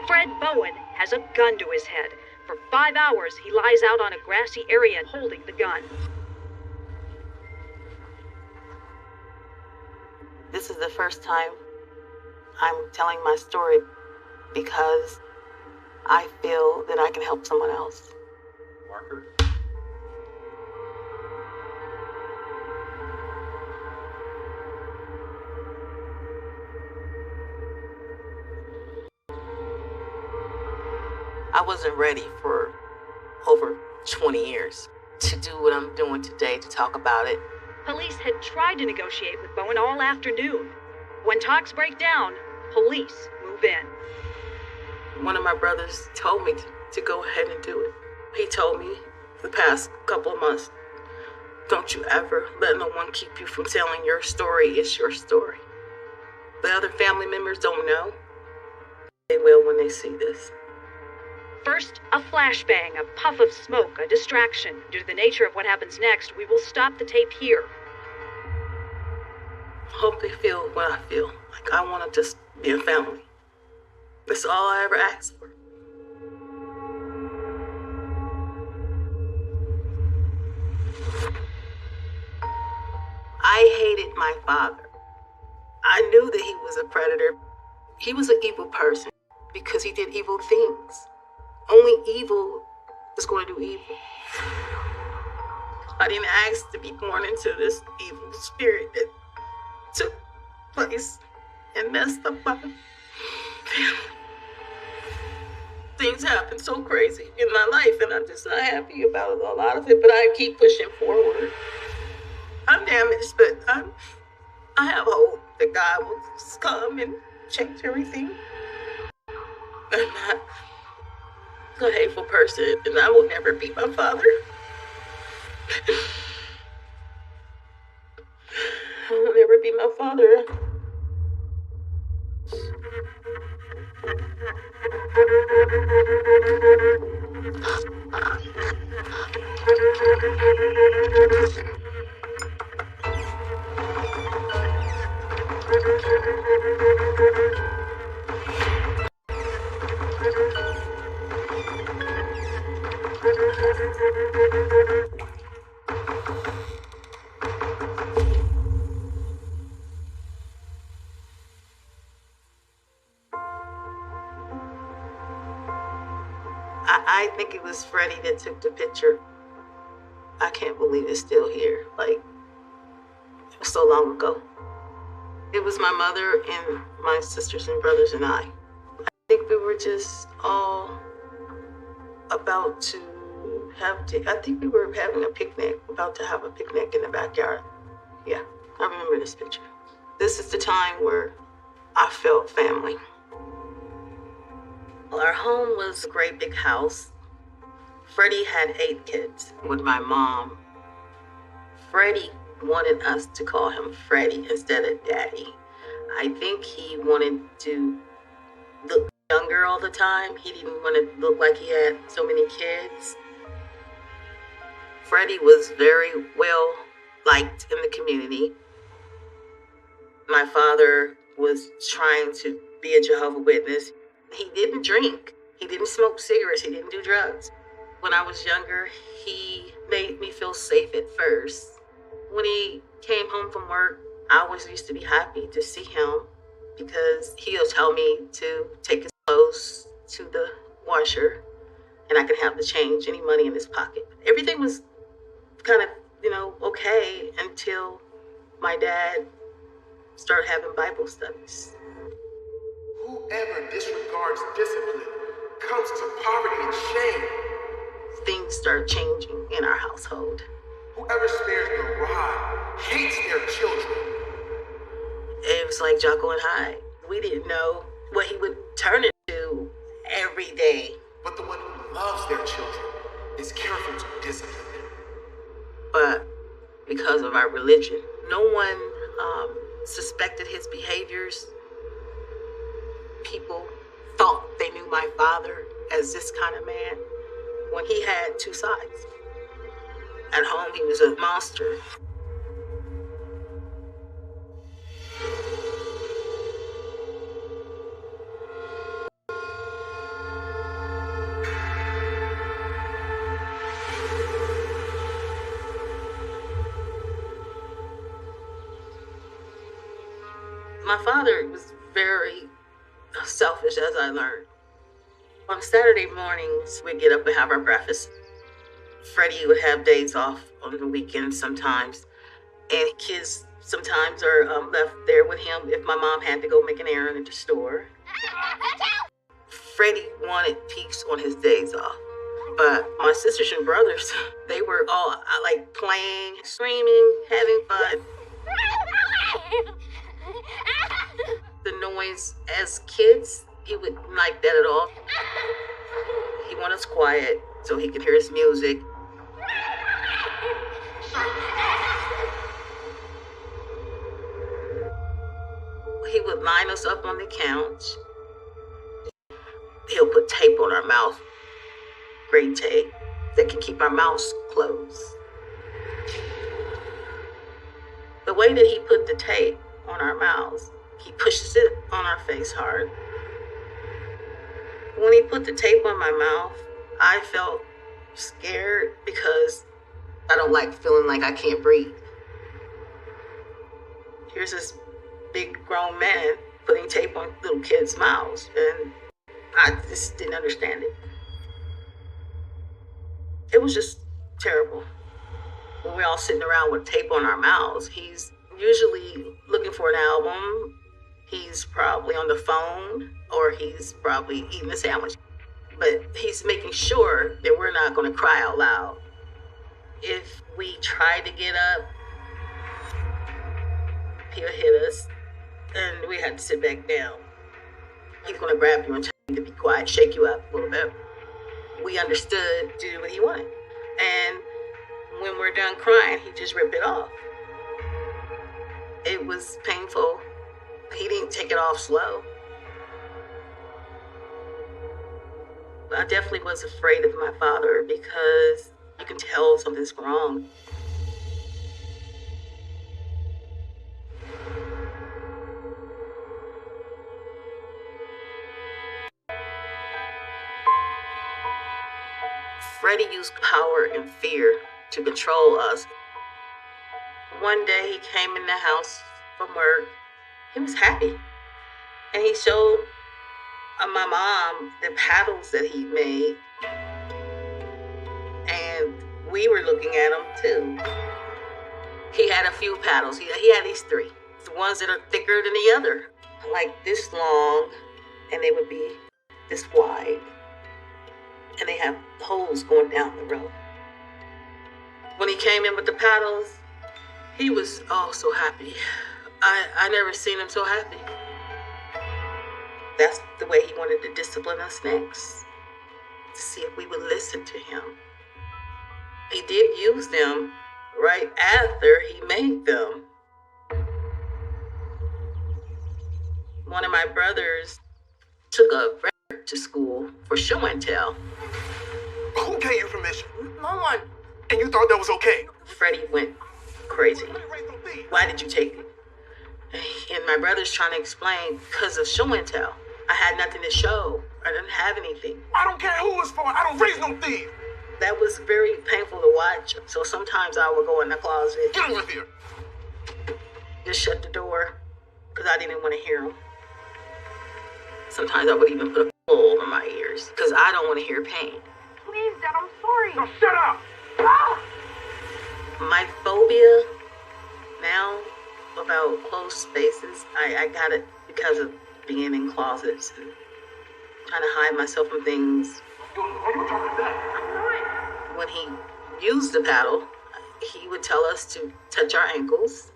Fred Bowen has a gun to his head. For 5 hours, he lies out on a grassy area holding the gun. This is the first time I'm telling my story because I feel that I can help someone else. Marker. I wasn't ready for over 20 years to do what I'm doing today, to talk about it. Police had tried to negotiate with Bowen all afternoon. When talks break down, police move in. One of my brothers told me to go ahead and do it. He told me the past couple of months, don't you ever let no one keep you from telling your story. It's your story. The other family members don't know. They will when they see this. First, a flashbang, a puff of smoke, a distraction. Due to the nature of what happens next, we will stop the tape here. Hope they feel what I feel. Like I want to just be a family. That's all I ever asked for. I hated my father. I knew that he was a predator. He was an evil person because he did evil things. Only evil is going to do evil. I didn't ask to be born into this evil spirit that took place and messed up my family. Things happen so crazy in my life, and I'm just not happy about a lot of it, but I keep pushing forward. I'm damaged, but I have hope that God will come and change everything. I'm not a hateful person, and I will never be my father. I will never be my father. I think it was Freddie that took the picture. I can't believe it's still here. Like, it was so long ago. It was my mother and my sisters and brothers and I think we were just all about to I think we were having a picnic, about to have a picnic in the backyard. Yeah, I remember this picture. This is the time where I felt family. Well, our home was a great big house. Freddie had 8 kids with my mom. Freddie wanted us to call him Freddie instead of Daddy. I think he wanted to look younger all the time. He didn't want to look like he had so many kids. Freddie was very well liked in the community. My father was trying to be a Jehovah's Witness. He didn't drink. He didn't smoke cigarettes. He didn't do drugs. When I was younger, he made me feel safe at first. When he came home from work, I always used to be happy to see him because he'll tell me to take his clothes to the washer and I could have the change, any money in his pocket. Everything was kind of, okay until my dad started having Bible studies. Whoever disregards discipline comes to poverty and shame. Things start changing in our household. Whoever spares the rod hates their children. It was like Jekyll and Hyde. We didn't know what he would turn into every day. But the one who loves their children is careful to discipline them. But because of our religion, no one suspected his behaviors. People thought they knew my father as this kind of man when he had 2 sides. At home, he was a monster. My father was very selfish, as I learned. On Saturday mornings, we'd get up and have our breakfast. Freddie would have days off on the weekends sometimes, and kids sometimes are left there with him if my mom had to go make an errand at the store. Freddie wanted peace on his days off, but my sisters and brothers, they were all like playing, screaming, having fun. The noise as kids, he wouldn't like that at all. He wanted us quiet so he could hear his music. He would line us up on the couch. He'll put tape on our mouth, gray tape that can keep our mouths closed. The way that he put the tape on our mouths, he pushes it on our face hard. When he put the tape on my mouth, I felt scared because I don't like feeling like I can't breathe. Here's this big grown man putting tape on little kids' mouths, and I just didn't understand it. It was just terrible. When we're all sitting around with tape on our mouths, he's usually looking for an album. He's probably on the phone, or he's probably eating a sandwich. But he's making sure that we're not going to cry out loud. If we try to get up, he'll hit us, and we had to sit back down. He's going to grab you and tell you to be quiet, shake you up a little bit. We understood to do what he wanted. And when we're done crying, he just ripped it off. It was painful. He didn't take it off slow. But I definitely was afraid of my father because you can tell something's wrong. Freddie used power and fear to control us. One day he came in the house from work. He was happy. And he showed my mom the paddles that he made. And we were looking at them too. He had a few paddles. He had these three. The ones that are thicker than the other. Like this long, and they would be this wide. And they have holes going down the road. When he came in with the paddles, he was so happy. I never seen him so happy. That's the way he wanted to discipline us next, to see if we would listen to him. He did use them right after he made them. One of my brothers took a record to school for show and tell. Who gave you permission? No one. And you thought that was okay? Freddie went crazy. Why did you take it? And my brother's trying to explain, because of show and tell. I had nothing to show. I didn't have anything. I don't care who it's for. I don't raise no thief. That was very painful to watch. So sometimes I would go in the closet. Get over here. Just shut the door, because I didn't want to hear him. Sometimes I would even put a pillow over my ears, because I don't want to hear pain. Please, Dad, I'm sorry. Now shut up. My phobia now about closed spaces, I got it because of being in closets and trying to hide myself from things. When he used the paddle, he would tell us to touch our ankles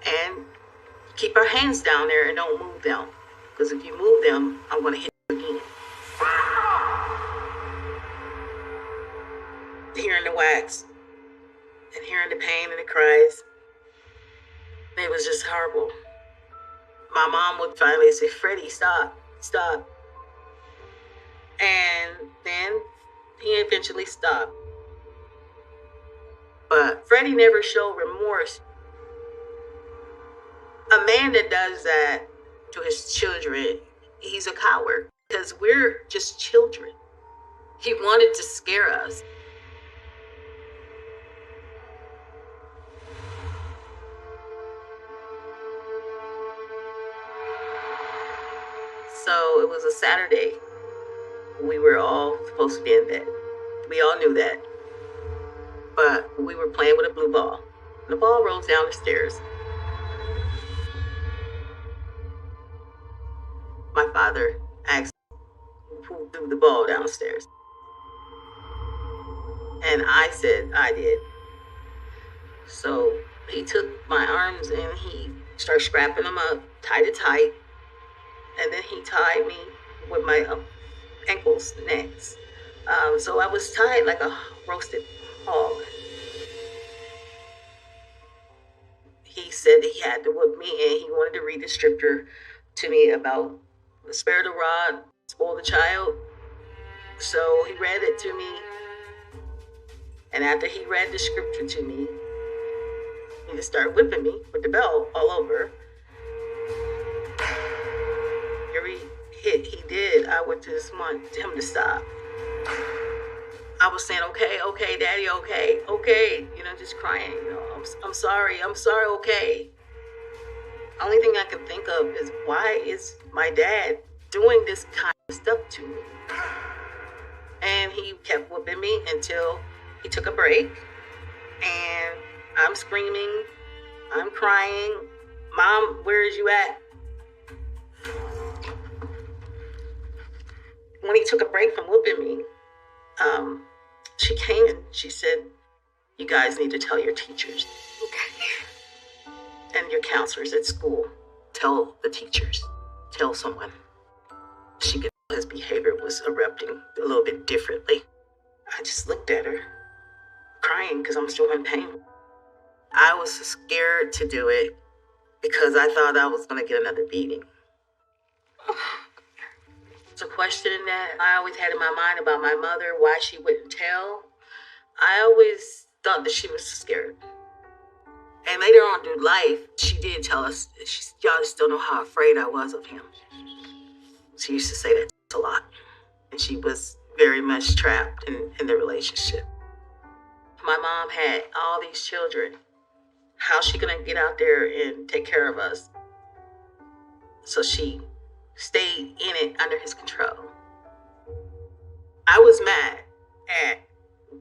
and keep our hands down there and don't move them. Because if you move them, I'm going to hit you again. Hearing the wax and hearing the pain and the cries, it was just horrible. My mom would finally say, Freddie, stop. And then he eventually stopped. But Freddie never showed remorse. A man that does that to his children, he's a coward, because we're just children. He wanted to scare us. So it was a Saturday. We were all supposed to be in bed. We all knew that. But we were playing with a blue ball. The ball rolls down the stairs. My father asked who threw the ball downstairs. And I said I did. So he took my arms and he started scrapping them up, tied it tight. And then he tied me with my ankles next. So I was tied like a roasted hog. He said that he had to whip me and he wanted to read the scripture to me about the spirit of rod, spoil the child. So he read it to me. And after he read the scripture to me, he just started whipping me with the belt all over. Every hit he did, I would just want him to stop. I was saying, okay, daddy, okay, just crying, I'm sorry, okay. Only thing I can think of is, why is my dad doing this kind of stuff to me? And he kept whipping me until he took a break, and I'm screaming, I'm crying, Mom, where is you at? When he took a break from whipping me, she came and she said, you guys need to tell your teachers. Okay. And your counselors at school. Tell the teachers. Tell someone. She could tell his behavior was erupting a little bit differently. I just looked at her, crying because I'm still in pain. I was scared to do it because I thought I was going to get another beating. It's a question that I always had in my mind about my mother, why she wouldn't tell. I always thought that she was scared. And later on through life, she did tell us, y'all just don't know how afraid I was of him. She used to say that a lot. And she was very much trapped in the relationship. My mom had all these children. How's she gonna get out there and take care of us? So she stayed in it under his control. I was mad at,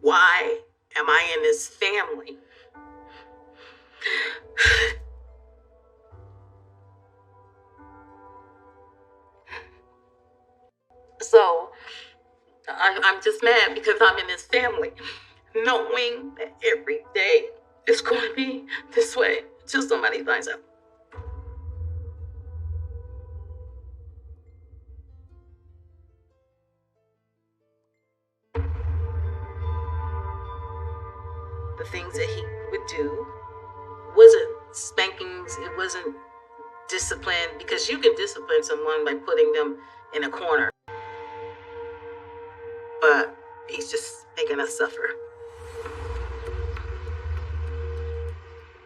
why am I in this family? So I'm just mad because I'm in this family, knowing that every day it's going to be this way until somebody finds out. The things that he would do wasn't spankings, it wasn't discipline, because you can discipline someone by putting them in a corner. But he's just making us suffer.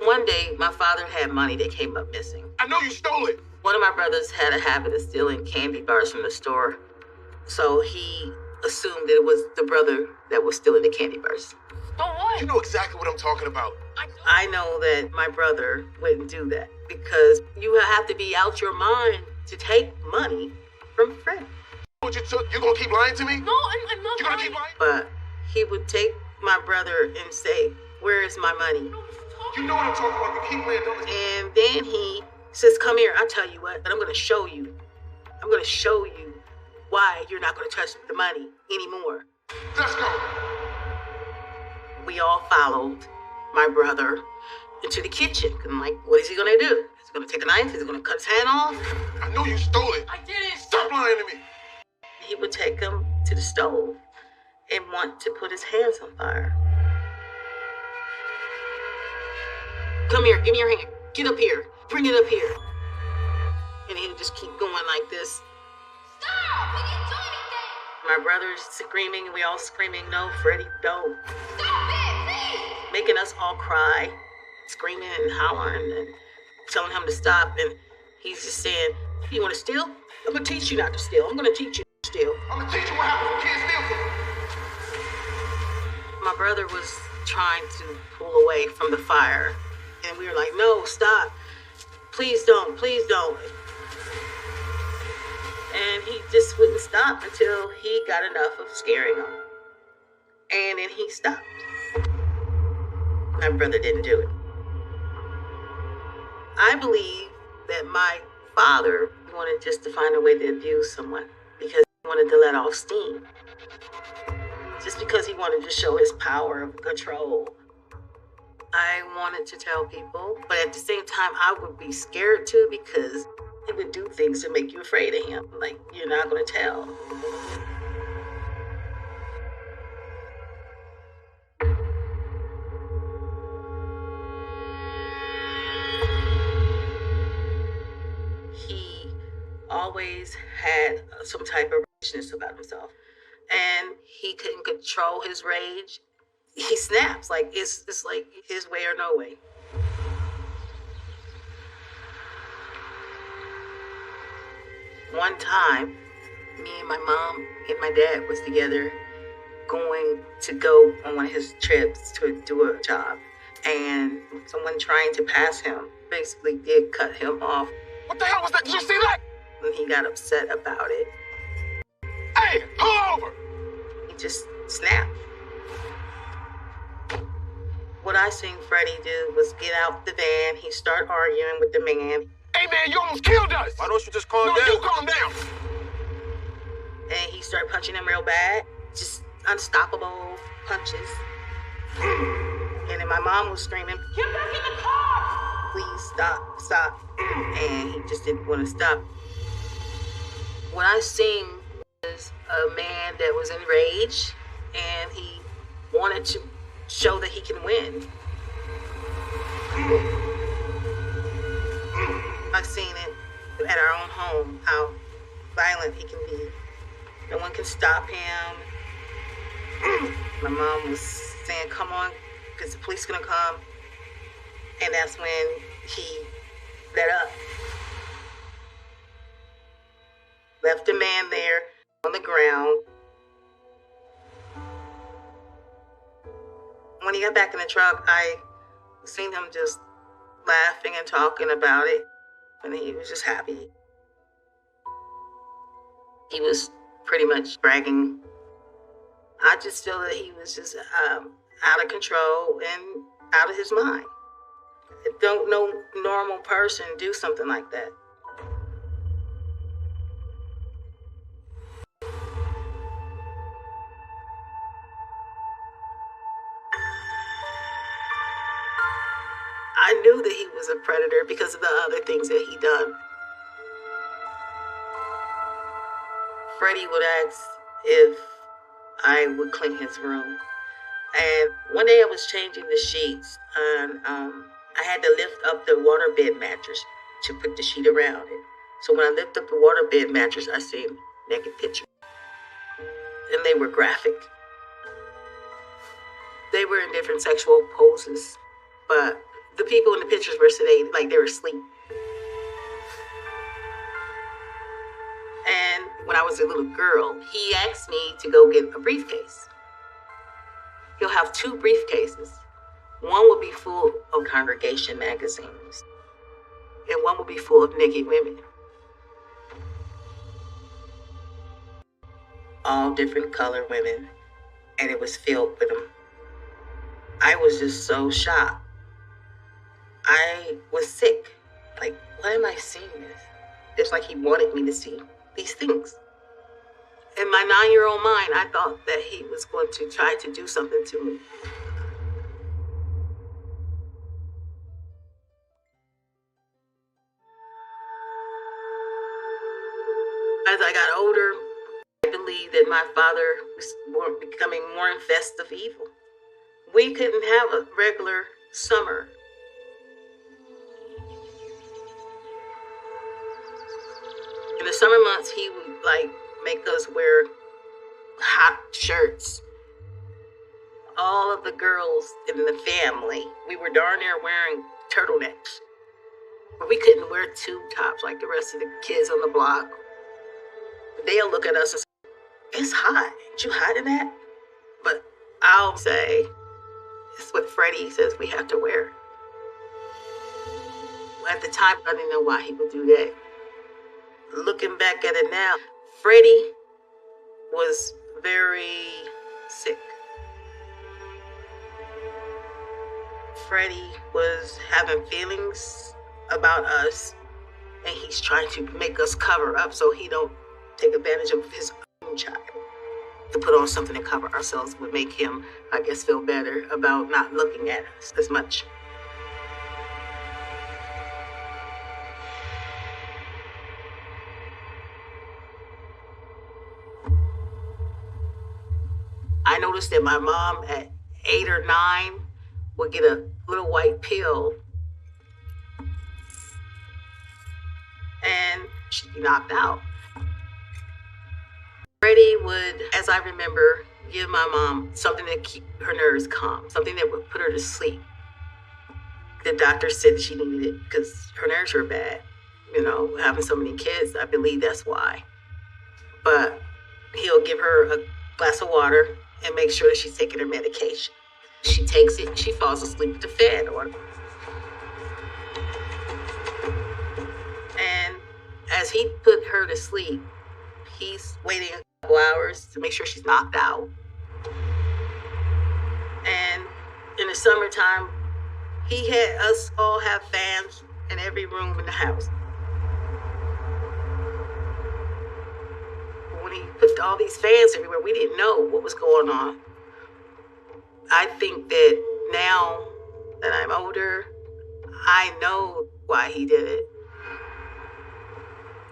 One day, my father had money that came up missing. I know you stole it. One of my brothers had a habit of stealing candy bars from the store, so he assumed that it was the brother that was stealing the candy bars. Oh, what? You know exactly what I'm talking about. I know that my brother wouldn't do that because you have to be out your mind to take money from a friend. What you took? You gonna keep lying to me? No, I'm not You gonna lying. keep lying? But he would take my brother and say, where is my money? You know what I'm talking about. You keep playing dumb. And then he says, come here, I'll tell you what, but I'm going to show you. I'm going to show you why you're not going to touch the money anymore. Let's go. We all followed my brother into the kitchen. I'm like, what is he going to do? Is he going to take a knife? Is he going to cut his hand off? I know you stole it. I didn't. Stop lying to me. He would take him to the stove and want to put his hands on fire. Come here, give me your hand. Get up here. Bring it up here. And he would just keep going like this. Stop! We didn't do anything! My brother's screaming, and we all screaming, no, Freddie, don't. Stop it, please! Making us all cry, screaming and hollering and telling him to stop. And he's just saying, you want to steal? I'm going to teach you not to steal. I'm going to teach you not to steal. I'm gonna teach you what happens when kids steal from me. My brother was trying to pull away from the fire. And we were like, no, stop. Please don't. Please don't. And he just wouldn't stop until he got enough of scaring him. And then he stopped. My brother didn't do it. I believe that my father wanted just to find a way to abuse someone because he wanted to let off steam. Just because he wanted to show his power of control. I wanted to tell people, but at the same time, I would be scared too because he would do things to make you afraid of him. Like, you're not going to tell. He always had some type of richness about himself. And he couldn't control his rage. He snaps. Like, it's like his way or no way. One time, me and my mom and my dad was together going to go on one of his trips to do a job. And someone trying to pass him basically did cut him off. What the hell was that? Did you see that? And he got upset about it. Hey, pull over! He just snapped. What I seen Freddie do was get out the van. He started arguing with the man. Hey, man, you almost killed us! Why don't you just calm No, down? you calm down! And he started punching him real bad. Just unstoppable punches. And then my mom was screaming, "Get back in the car! Please stop, stop." And he just didn't want to stop. What I seen was a man that was enraged and he wanted to show that he can win. I've seen it at our own home, how violent he can be. No one can stop him. My mom was saying, "Come on, because the police gonna come." And that's when he let up. Left the man there on the ground. When he got back in the truck, I seen him just laughing and talking about it. And he was just happy. He was pretty much bragging. I just feel that he was just out of control and out of his mind. Don't no normal person do something like that. I knew that he was a predator because of the other things that he done. Freddie would ask if I would clean his room. And one day I was changing the sheets and I had to lift up the waterbed mattress to put the sheet around it. So when I lifted up the waterbed mattress, I seen naked pictures. And they were graphic. They were in different sexual poses, but the people in the pictures were sedated, like they were asleep. And when I was a little girl, he asked me to go get a briefcase. He'll have 2 briefcases. One will be full of congregation magazines, and one will be full of naked women. All different color women, and it was filled with them. I was just so shocked. I was sick. Like, why am I seeing this? It's like he wanted me to see these things. In my 9-year-old mind, I thought that he was going to try to do something to me. As I got older, I believed that my father was becoming more infested of evil. We couldn't have a regular summer. In the summer months, he would make us wear hot shirts. All of the girls in the family, we were darn near wearing turtlenecks. But we couldn't wear tube tops like the rest of the kids on the block. They'll look at us and say, "It's hot. Ain't you hot in that?" But I'll say, it's what Freddie says we have to wear. At the time, I didn't know why he would do that. looking back at it now, Freddie was very sick. Freddie was having feelings about us, and he's trying to make us cover up so he don't take advantage of his own child. To put on something to cover ourselves would make him, I guess, feel better about not looking at us as much. I noticed that my mom at 8 or 9 would get a little white pill and she'd be knocked out. Freddie would, as I remember, give my mom something to keep her nerves calm, something that would put her to sleep. The doctor said that she needed it because her nerves were bad. You know, having so many kids, I believe that's why. But he'll give her a glass of water and make sure that she's taking her medication. She takes it and she falls asleep with the fan on. And as he put her to sleep, he's waiting a couple hours to make sure she's knocked out. And in the summertime, he had us all have fans in every room in the house. When he put all these fans everywhere, we didn't know what was going on. I think that now that I'm older, I know why he did it.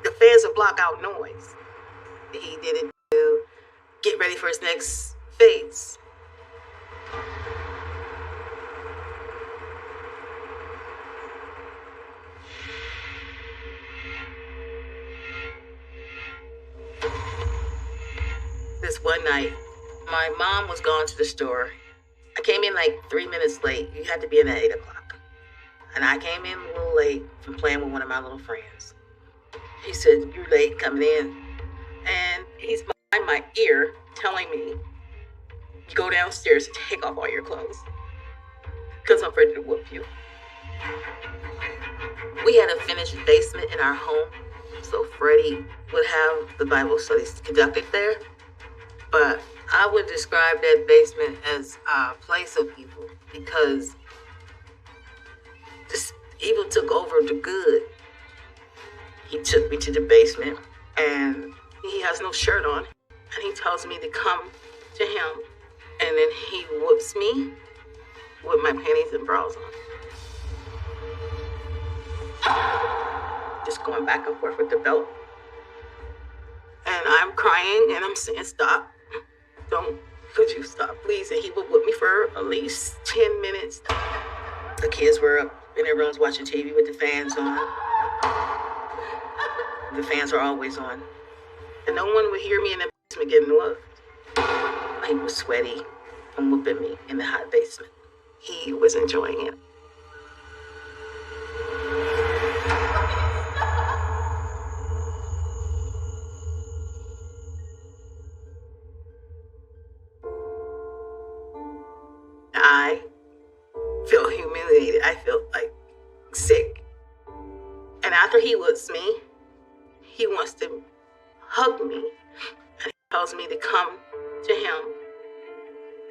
The fans will block out noise. He did it to get ready for his next phase. This one night, my mom was gone to the store. I came in like 3 minutes late. You had to be in at 8 o'clock. And I came in a little late from playing with one of my little friends. He said, "You're late coming in." And he's behind my ear telling me, "Go downstairs and take off all your clothes, because I'm ready to whoop you." We had a finished basement in our home, so Freddie would have the Bible studies conducted there. But I would describe that basement as a place of evil, because this evil took over the good. He took me to the basement, and he has no shirt on, and he tells me to come to him, and then he whoops me with my panties and bras on. Just going back and forth with the belt. And I'm crying, and I'm saying, "Stop. Could you stop, please?" And he would whip me for at least 10 minutes. The kids were up in their rooms watching TV with the fans on. The fans are always on. And no one would hear me in the basement getting whooped. He was sweaty from whooping me in the hot basement. He was enjoying it. I felt humiliated. I felt like sick. And after he whoops me, he wants to hug me. And he tells me to come to him.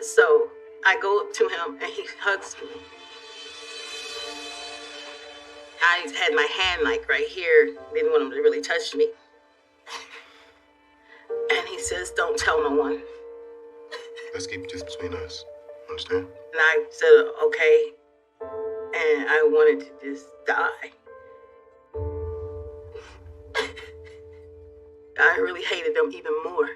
So I go up to him and he hugs me. I had my hand like right here. Didn't want him to really touch me. And he says, "Don't tell no one." Let's keep this between us. Understand? And I said, "Okay." And I wanted to just die. I really hated them even more.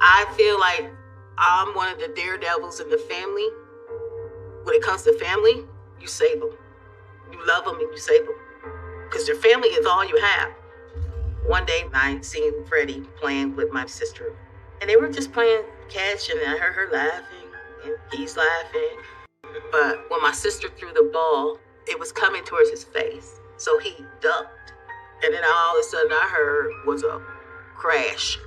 I feel like I'm one of the daredevils in the family. When it comes to family, you save them. You love them and you save them. Because your family is all you have. One day, I seen Freddie playing with my sister. And they were just playing catch, and I heard her laughing, and he's laughing. But when my sister threw the ball, it was coming towards his face. So he ducked. And then all of a sudden, I heard was a crash.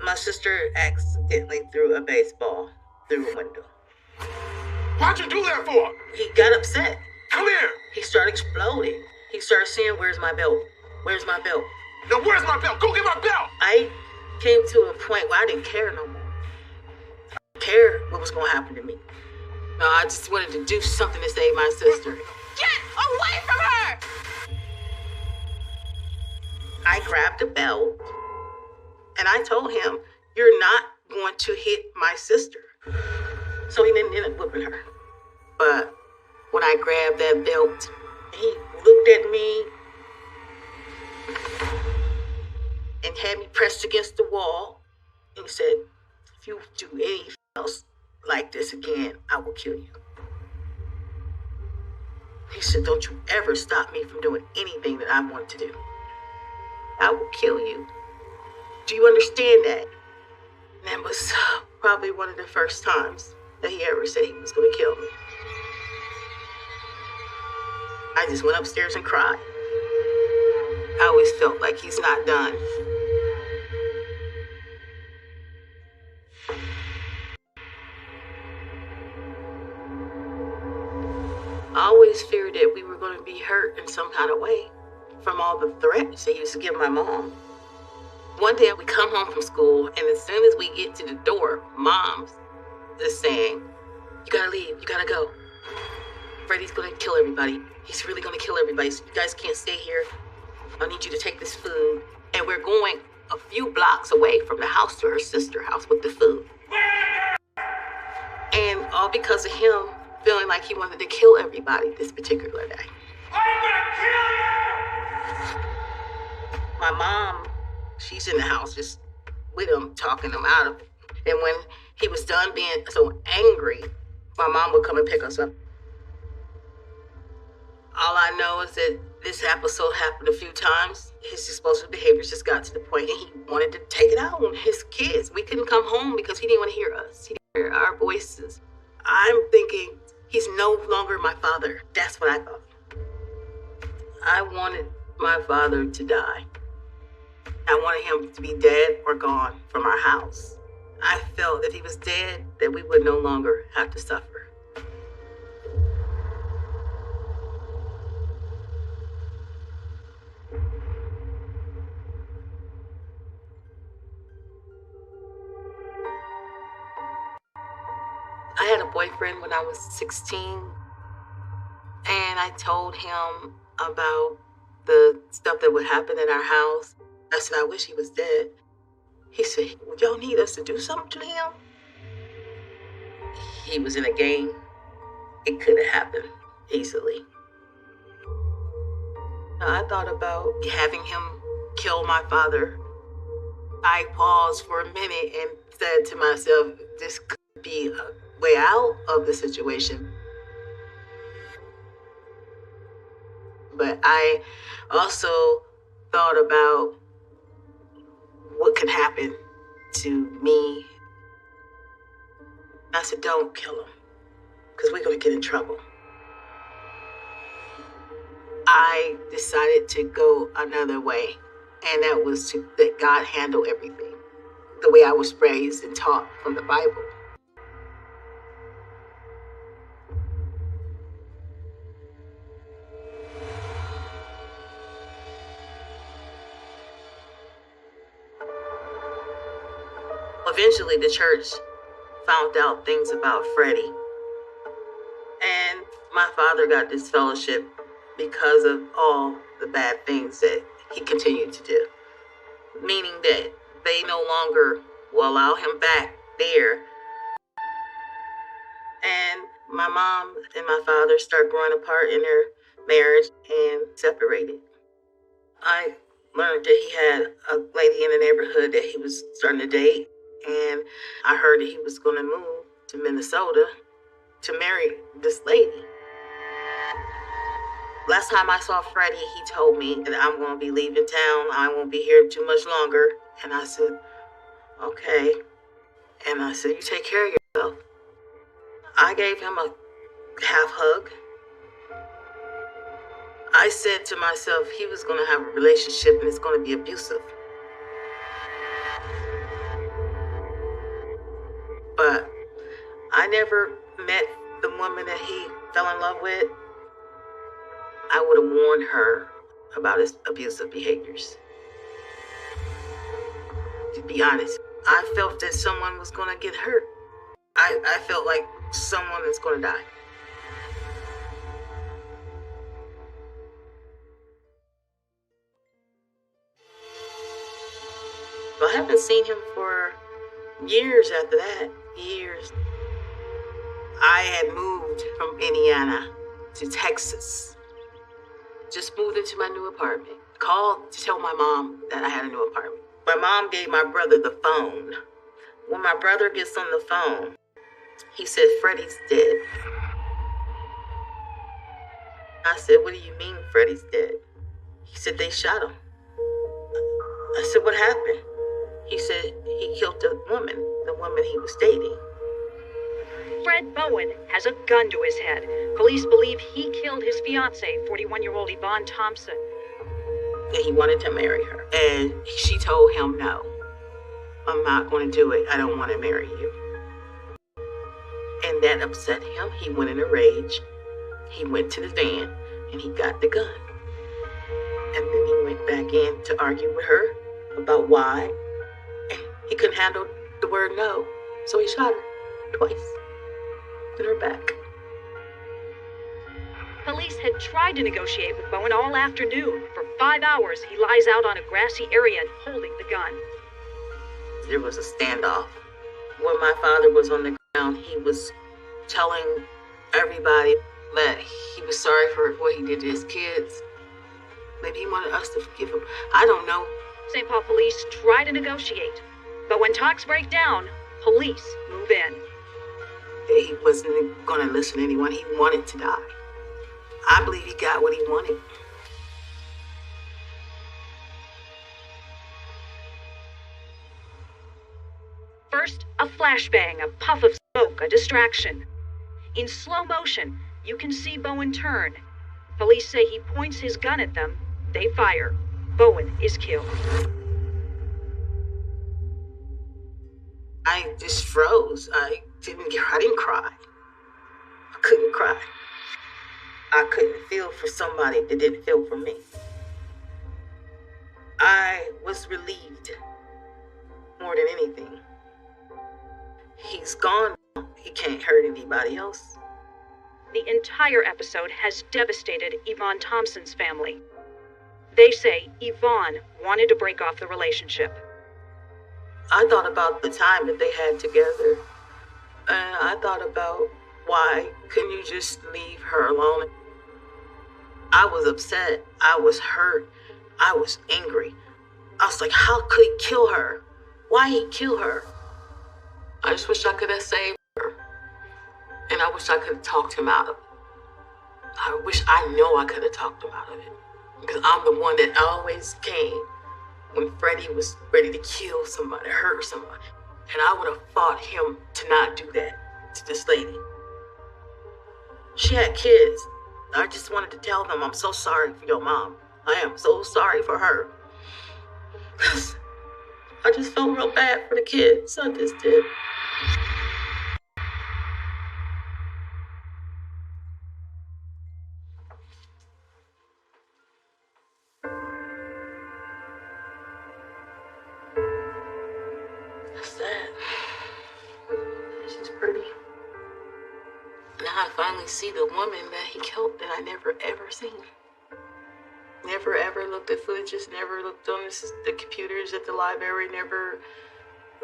My sister accidentally threw a baseball through a window. Why'd you do that for? He got upset. Come here. He started exploding. He started saying, "Where's my belt? Where's my belt?" Now where's my belt? Go get my belt. I came to a point where I didn't care no more. I didn't care what was going to happen to me. No, I just wanted to do something to save my sister. Get away from her! I grabbed a belt and I told him, "You're not going to hit my sister." So he didn't end up whipping her. But when I grabbed that belt, he looked at me and had me pressed against the wall and said, "If you do anything else like this again, I will kill you." He said, "Don't you ever stop me from doing anything that I want to do. I will kill you. Do you understand that?" And that was probably one of the first times that he ever said he was going to kill me. I just went upstairs and cried. I always felt like he's not done. I always feared that we were going to be hurt in some kind of way from all the threats he used to give my mom. One day we come home from school, and as soon as we get to the door, Mom's is saying, "You gotta leave, you gotta go. Freddie's gonna kill everybody. He's really gonna kill everybody, so you guys can't stay here. I need you to take this food." And we're going a few blocks away from the house to her sister's house with the food. And all because of him feeling like he wanted to kill everybody this particular day. I'm gonna kill you! My mom, she's in the house just with him, talking him out of it. And when he was done being so angry, my mom would come and pick us up. All I know is that this episode happened a few times. His explosive behaviors just got to the point and he wanted to take it out on his kids. We couldn't come home because he didn't want to hear us. He didn't hear our voices. I'm thinking he's no longer my father. That's what I thought. I wanted my father to die. I wanted him to be dead or gone from our house. I felt if he was dead, that we would no longer have to suffer. I had a boyfriend when I was 16, and I told him about the stuff that would happen in our house. I said, "I wish he was dead." He said, "Would y'all need us to do something to him?" He was in a gang. It could have happened easily. I thought about having him kill my father. I paused for a minute and said to myself, this could be a way out of the situation. But I also thought about what could happen to me. I said, "Don't kill him, because we're going to get in trouble." I decided to go another way, and that was to let God handle everything, the way I was raised and taught from the Bible. Eventually, the church found out things about Freddie. And my father got disfellowship because of all the bad things that he continued to do. Meaning that they no longer will allow him back there. And my mom and my father start growing apart in their marriage and separated. I learned that he had a lady in the neighborhood that he was starting to date. And I heard that he was going to move to Minnesota to marry this lady. Last time I saw Freddie, he told me that I'm going to be leaving town. I won't be here too much longer. And I said, "Okay." And I said, "You take care of yourself." I gave him a half hug. I said to myself, he was going to have a relationship and it's going to be abusive. but I never met the woman that he fell in love with. I would have warned her about his abusive behaviors. To be honest, I felt that someone was going to get hurt. I felt like someone is going to die. I haven't seen him for years after that. Years. I had moved from Indiana to Texas. Just moved into my new apartment. Called to tell my mom that I had a new apartment. My mom gave my brother the phone. When my brother gets on the phone, he said, Freddie's dead. I said, what do you mean Freddie's dead? He said, they shot him. I said, what happened? He said he killed the woman he was dating. Fred Bowen has a gun to his head. Police believe he killed his fiancée, 41-year-old Yvonne Thompson. And he wanted to marry her. And she told him, no, I'm not going to do it. I don't want to marry you. And that upset him. He went in a rage. He went to the van and he got the gun. And then he went back in to argue with her about why. And he couldn't handle the word no. So he shot her twice in her back. Police had tried to negotiate with Bowen all afternoon. For 5 hours, he lies out on a grassy area holding the gun. There was a standoff. When my father was on the ground, he was telling everybody that he was sorry for what he did to his kids. Maybe he wanted us to forgive him. I don't know. St. Paul police try to negotiate, but when talks break down, police move in. He wasn't going to listen to anyone. He wanted to die. I believe he got what he wanted. First, a flashbang, a puff of smoke, a distraction. In slow motion, you can see Bowen turn. Police say he points his gun at them. They fire. Bowen is killed. I just froze. I didn't cry. I couldn't cry. I couldn't feel for somebody that didn't feel for me. I was relieved more than anything. He's gone. He can't hurt anybody else. The entire episode has devastated Yvonne Thompson's family. They say Yvonne wanted to break off the relationship. I thought about the time that they had together. And I thought about why couldn't you just leave her alone? I was upset. I was hurt. I was angry. I was like, how could he kill her? Why he kill her? I just wish I could have saved her. And I wish I could have talked him out of it. I know I could have talked him out of it. Because I'm the one that always came when Freddie was ready to kill somebody, hurt somebody. And I would have fought him to not do that to this lady. She had kids. I just wanted to tell them, I'm so sorry for your mom. I am so sorry for her. Because I just felt real bad for the kids. I just did. That's sad. She's pretty. Now I finally see the woman that he killed that I never ever seen. Never ever looked at footages, never looked on the computers at the library, never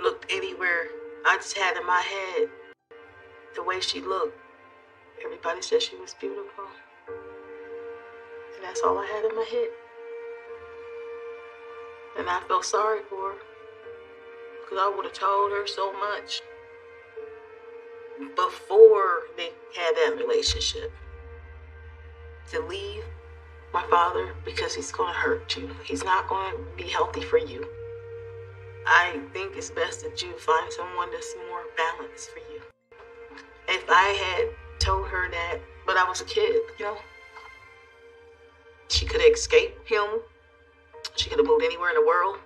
looked anywhere. I just had in my head the way she looked. Everybody said she was beautiful. And that's all I had in my head. And I felt sorry for her. Because I would have told her so much before they had that relationship. To leave my father because he's going to hurt you. He's not going to be healthy for you. I think it's best that you find someone that's more balanced for you. If I had told her that, but I was a kid, she could have escaped him. She could have moved anywhere in the world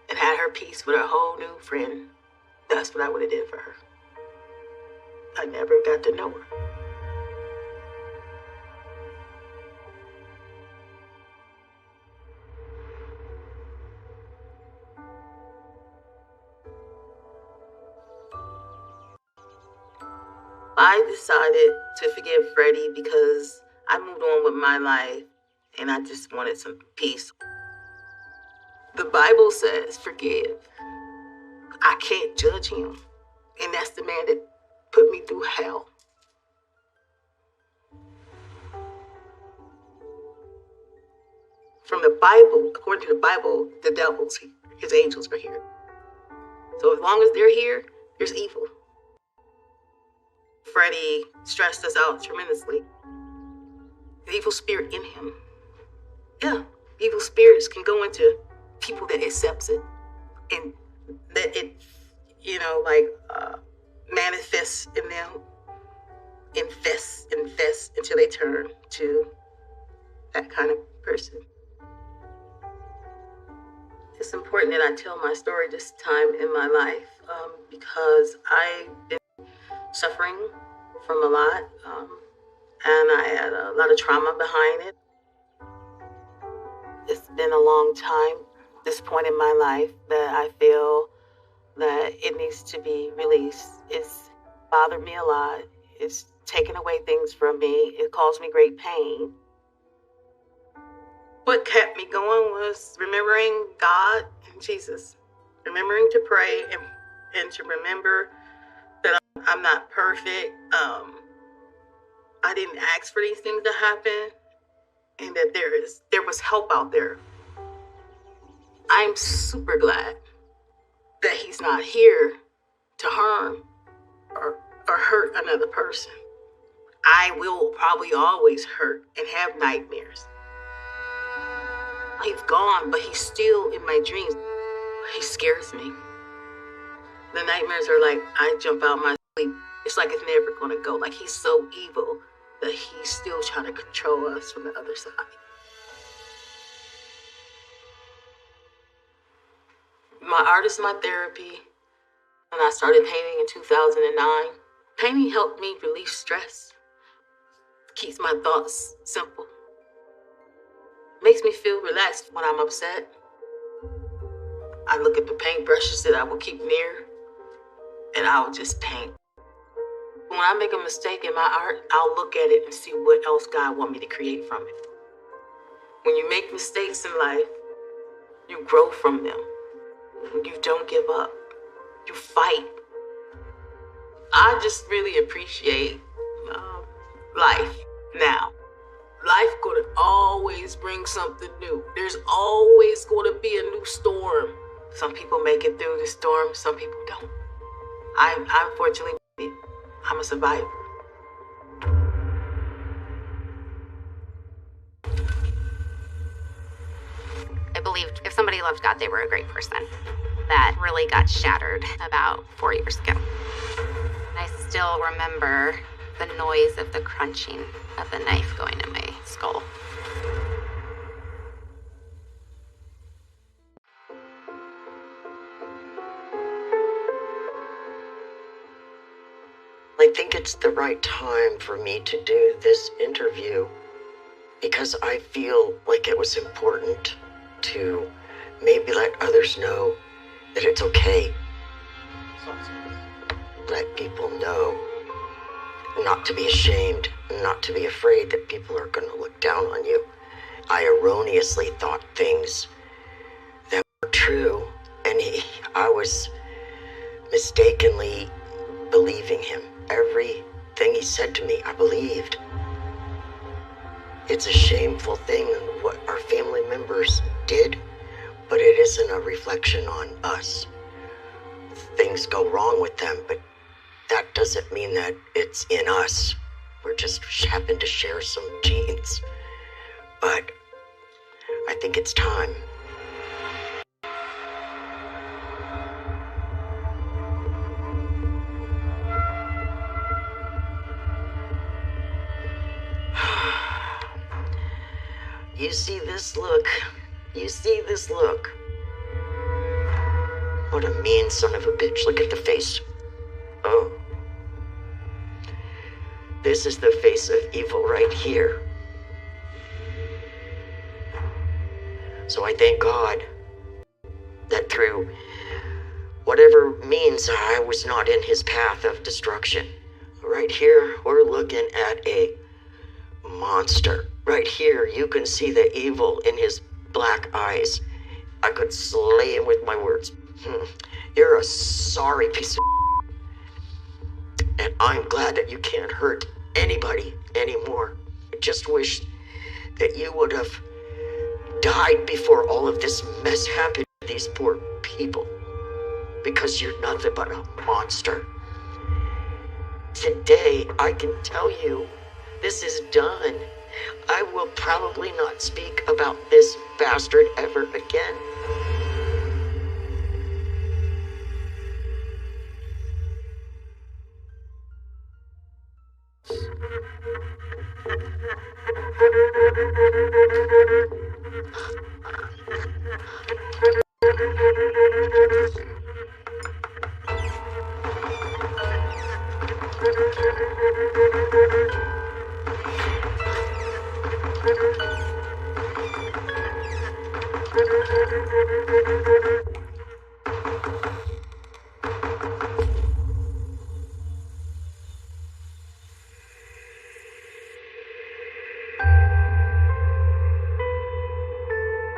and had her peace with her whole new friend that's what I would have did for her. I never got to know her. I decided to forgive Freddie because I moved on with my life and I just wanted some peace. The Bible says forgive. I can't judge him. And that's the man that put me through hell. From the Bible, according to the Bible, the devils, his angels are here. So as long as they're here, there's evil. Freddie stressed us out tremendously. The evil spirit in him. Yeah, evil spirits can go into people that accepts it. And that it, manifests in them, infests until they turn to that kind of person. It's important that I tell my story this time in my life because I've been suffering from a lot and I had a lot of trauma behind it. It's been a long time, this point in my life, that I feel that it needs to be released. It's bothered me a lot. It's taken away things from me. It caused me great pain. What kept me going was remembering God and Jesus. Remembering to pray and to remember that I'm not perfect. I didn't ask for these things to happen. And that there was help out there. I'm super glad that he's not here to harm or hurt another person. I will probably always hurt and have nightmares. He's gone, but he's still in my dreams. He scares me. The nightmares are like, I jump out my sleep. It's like it's never gonna go. Like he's so evil that he's still trying to control us from the other side. My art is my therapy. When I started painting in 2009, painting helped me release stress. Keeps my thoughts simple. Makes me feel relaxed when I'm upset. I look at the paintbrushes that I will keep near, and I'll just paint. When I make a mistake in my art, I'll look at it and see what else God wants me to create from it. When you make mistakes in life, you grow from them. You don't give up. You fight. I just really appreciate life now. Life gonna always bring something new. There's always gonna be a new storm. Some people make it through the storm, some people don't. Unfortunately, I'm a survivor. I believed if somebody loved God, they were a great person. That really got shattered about 4 years ago. I still remember the noise of the crunching of the knife going in my skull. I think it's the right time for me to do this interview because I feel like it was important to maybe let others know that it's okay. Let people know not to be ashamed, not to be afraid that people are going to look down on you. I erroneously thought things that were true, and I was mistakenly believing him. Everything he said to me, I believed. It's a shameful thing what our family members did, but it isn't a reflection on us. Things go wrong with them, but that doesn't mean that it's in us. We're just happen to share some genes. But I think it's time. You see this look. You see this look. What a mean son of a bitch. Look at the face. Oh. This is the face of evil right here. So I thank God that through whatever means I was not in his path of destruction. Right here, we're looking at a monster. Right here, you can see the evil in his black eyes. I could slay him with my words. You're a sorry piece of and I'm glad that you can't hurt anybody anymore. I just wish that you would have died before all of this mess happened to these poor people. Because you're nothing but a monster. Today, I can tell you, this is done. I will probably not speak about this bastard ever again.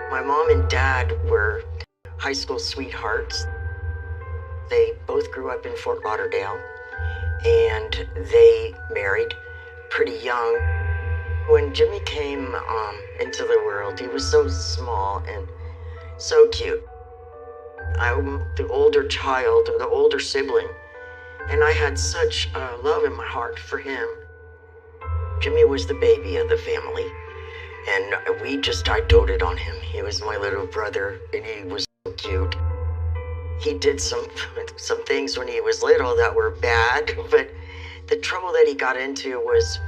My mom and dad were high school sweethearts. They both grew up in Fort Lauderdale, and they married pretty young. When Jimmy came into the world, he was so small and so cute. I'm the older child, the older sibling, and I had such love in my heart for him. Jimmy was the baby of the family, and I doted on him. He was my little brother, and he was so cute. He did some things when he was little that were bad, but the trouble that he got into was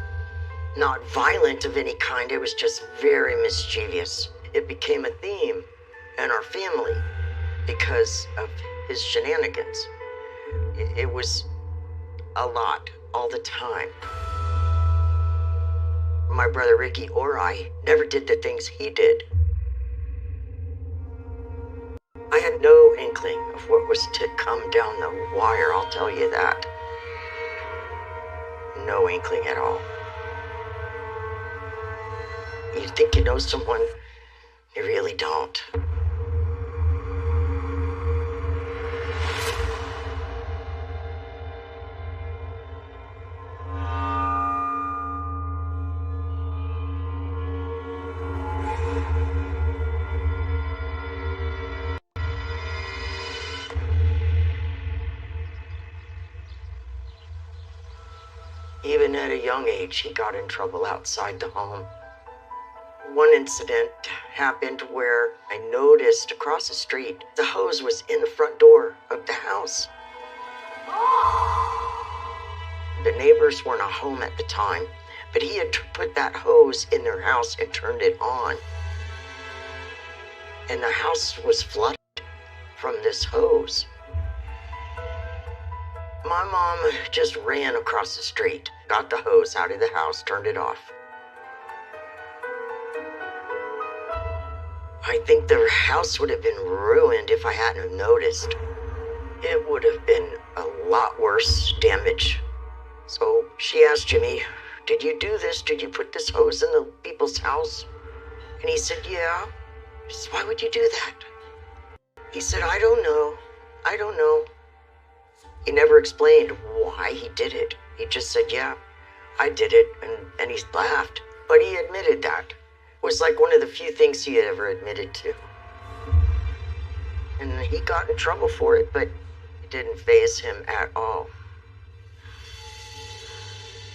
not violent of any kind. It was just very mischievous. It became a theme in our family because of his shenanigans. It was a lot, all the time. My brother Ricky or I never did the things he did. I had no inkling of what was to come down the wire, I'll tell you that. No inkling at all. You think you know someone, you really don't. Even at a young age, he got in trouble outside the home. One incident happened where I noticed across the street, the hose was in the front door of the house. The neighbors weren't home at the time, but he had put that hose in their house and turned it on. And the house was flooded from this hose. My mom just ran across the street, got the hose out of the house, turned it off. I think the house would have been ruined if I hadn't noticed. It would have been a lot worse damage. So she asked Jimmy, "Did you do this? Did you put this hose in the people's house?" And he said, "Yeah." She said, "Why would you do that?" He said, I don't know. He never explained why he did it. He just said, "Yeah, I did it," and he laughed. But he admitted that. It was like one of the few things he had ever admitted to. And he got in trouble for it, but it didn't faze him at all.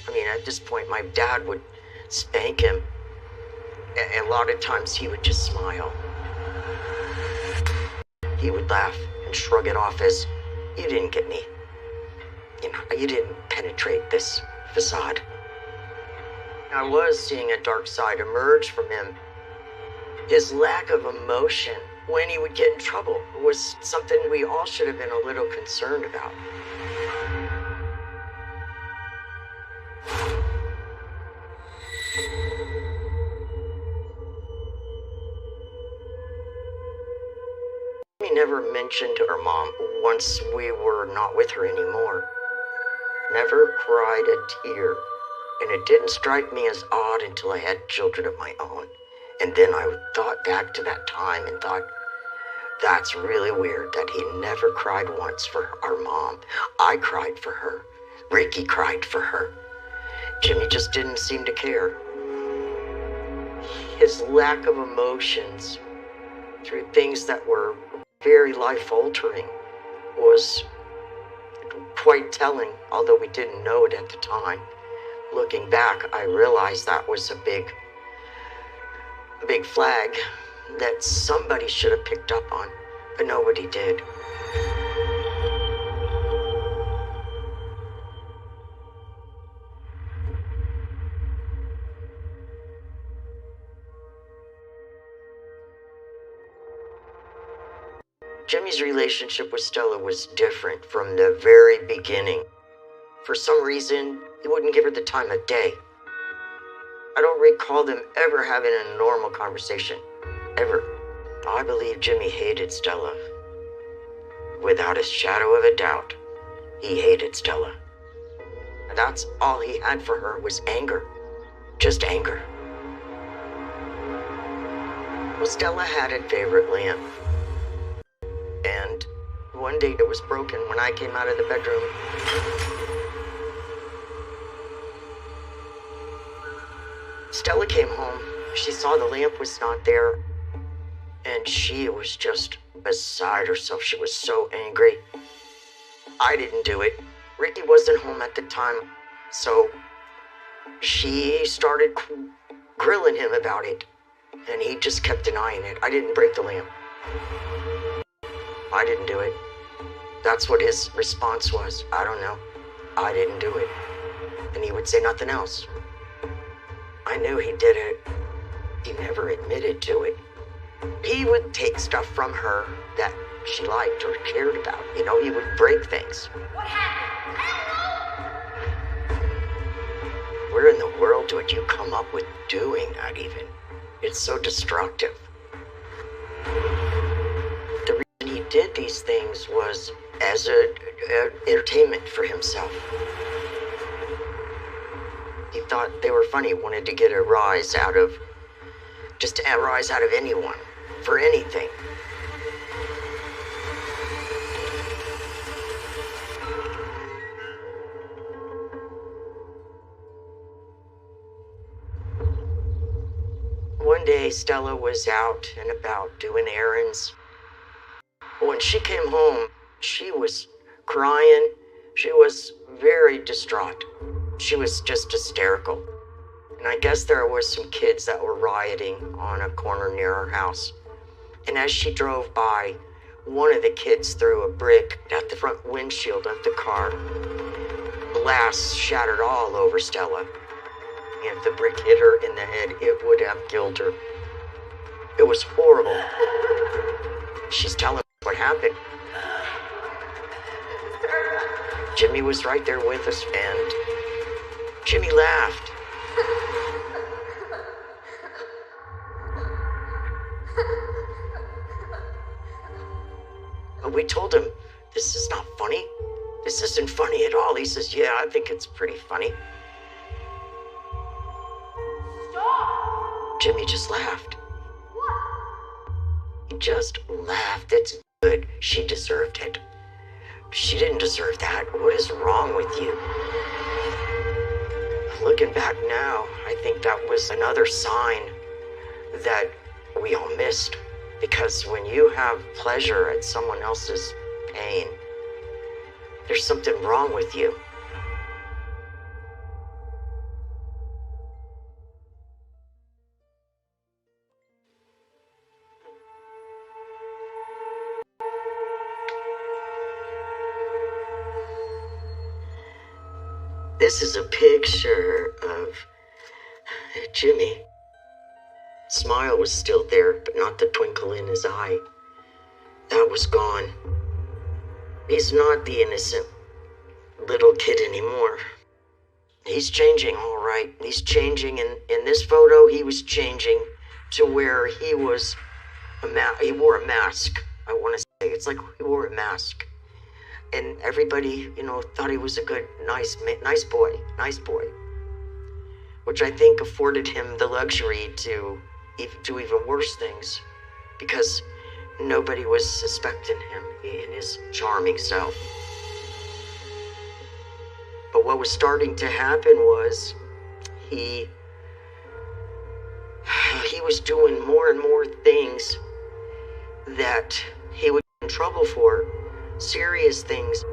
I mean, at this point, my dad would spank him. And a lot of times he would just smile. He would laugh and shrug it off as, "You didn't get me. You didn't penetrate this facade." I was seeing a dark side emerge from him. His lack of emotion when he would get in trouble was something we all should have been a little concerned about. He never mentioned her mom once we were not with her anymore. Never cried a tear. And it didn't strike me as odd until I had children of my own. And then I thought back to that time and thought, that's really weird that he never cried once for our mom. I cried for her. Ricky cried for her. Jimmy just didn't seem to care. His lack of emotions through things that were very life-altering was quite telling, although we didn't know it at the time. Looking back, I realized that was a big flag that somebody should have picked up on, but nobody did. Jimmy's relationship with Stella was different from the very beginning. For some reason, he wouldn't give her the time of day. I don't recall them ever having a normal conversation. Ever. I believe Jimmy hated Stella. Without a shadow of a doubt, he hated Stella. And that's all he had for her was anger. Just anger. Well, Stella had a favorite lamp. And one day it was broken when I came out of the bedroom. Stella came home. She saw the lamp was not there. And she was just beside herself. She was so angry. I didn't do it. Ricky wasn't home at the time. So she started grilling him about it. And he just kept denying it. I didn't break the lamp. I didn't do it. That's what his response was. I don't know. I didn't do it. And he would say nothing else. I knew he did it. He never admitted to it. He would take stuff from her that she liked or cared about. You know, he would break things. What happened? I don't know. Where in the world would you come up with doing that even? It's so destructive. The reason he did these things was as a entertainment for himself. He thought they were funny, wanted to get a rise out of, just a rise out of anyone, for anything. One day, Stella was out and about doing errands. When she came home, she was crying. She was very distraught. She was just hysterical. And I guess there was some kids that were rioting on a corner near her house. And as she drove by, one of the kids threw a brick at the front windshield of the car. Glass shattered all over Stella. If the brick hit her in the head, it would have killed her. It was horrible. She's telling me what happened. Jimmy was right there with us, and Jimmy laughed. But we told him, this is not funny. This isn't funny at all. He says, yeah, I think it's pretty funny. Stop! Jimmy just laughed. What? He just laughed. It's good. She deserved it. She didn't deserve that. What is wrong with you? Looking back now, I think that was another sign that we all missed. Because when you have pleasure at someone else's pain, there's something wrong with you. This is a picture of Jimmy. Smile was still there, but not the twinkle in his eye. that was gone. He's not the innocent little kid anymore. He's changing, all right. He's changing, and in this photo, he was changing to where he was he wore a mask. I want to say it's like he wore a mask, and everybody, thought he was a good, nice boy, which I think afforded him the luxury to do even worse things, because nobody was suspecting him in his charming self. But what was starting to happen was he was doing more and more things that he would get in trouble for, serious things.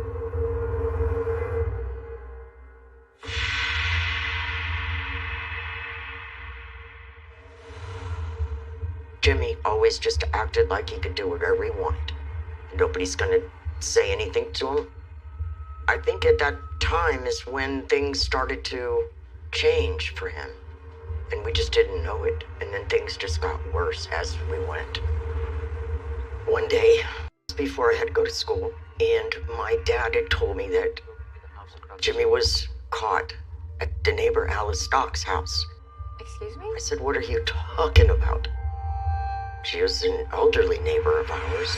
Jimmy always just acted like he could do whatever he wanted. Nobody's gonna say anything to him. I think at that time is when things started to change for him. And we just didn't know it. And then things just got worse as we went. One day, before I had to go to school, and my dad had told me that Jimmy was caught at the neighbor Alice Stock's house. Excuse me? I said, "What are you talking about?" She was an elderly neighbor of ours.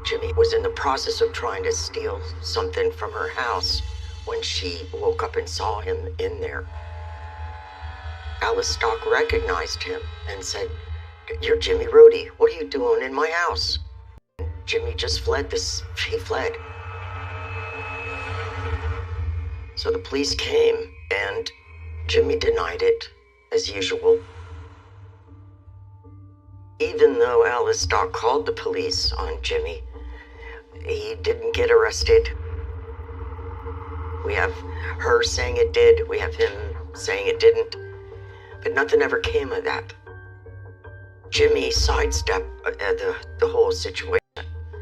Jimmy was in the process of trying to steal something from her house when she woke up and saw him in there. Alice Stock recognized him and said, "You're Jimmy Rohde. What are you doing in my house?" Jimmy just fled. He fled. So the police came, and Jimmy denied it, as usual. Even though Alice Stock called the police on Jimmy, he didn't get arrested. We have her saying it did. We have him saying it didn't. But nothing ever came of that. Jimmy sidestepped the whole situation.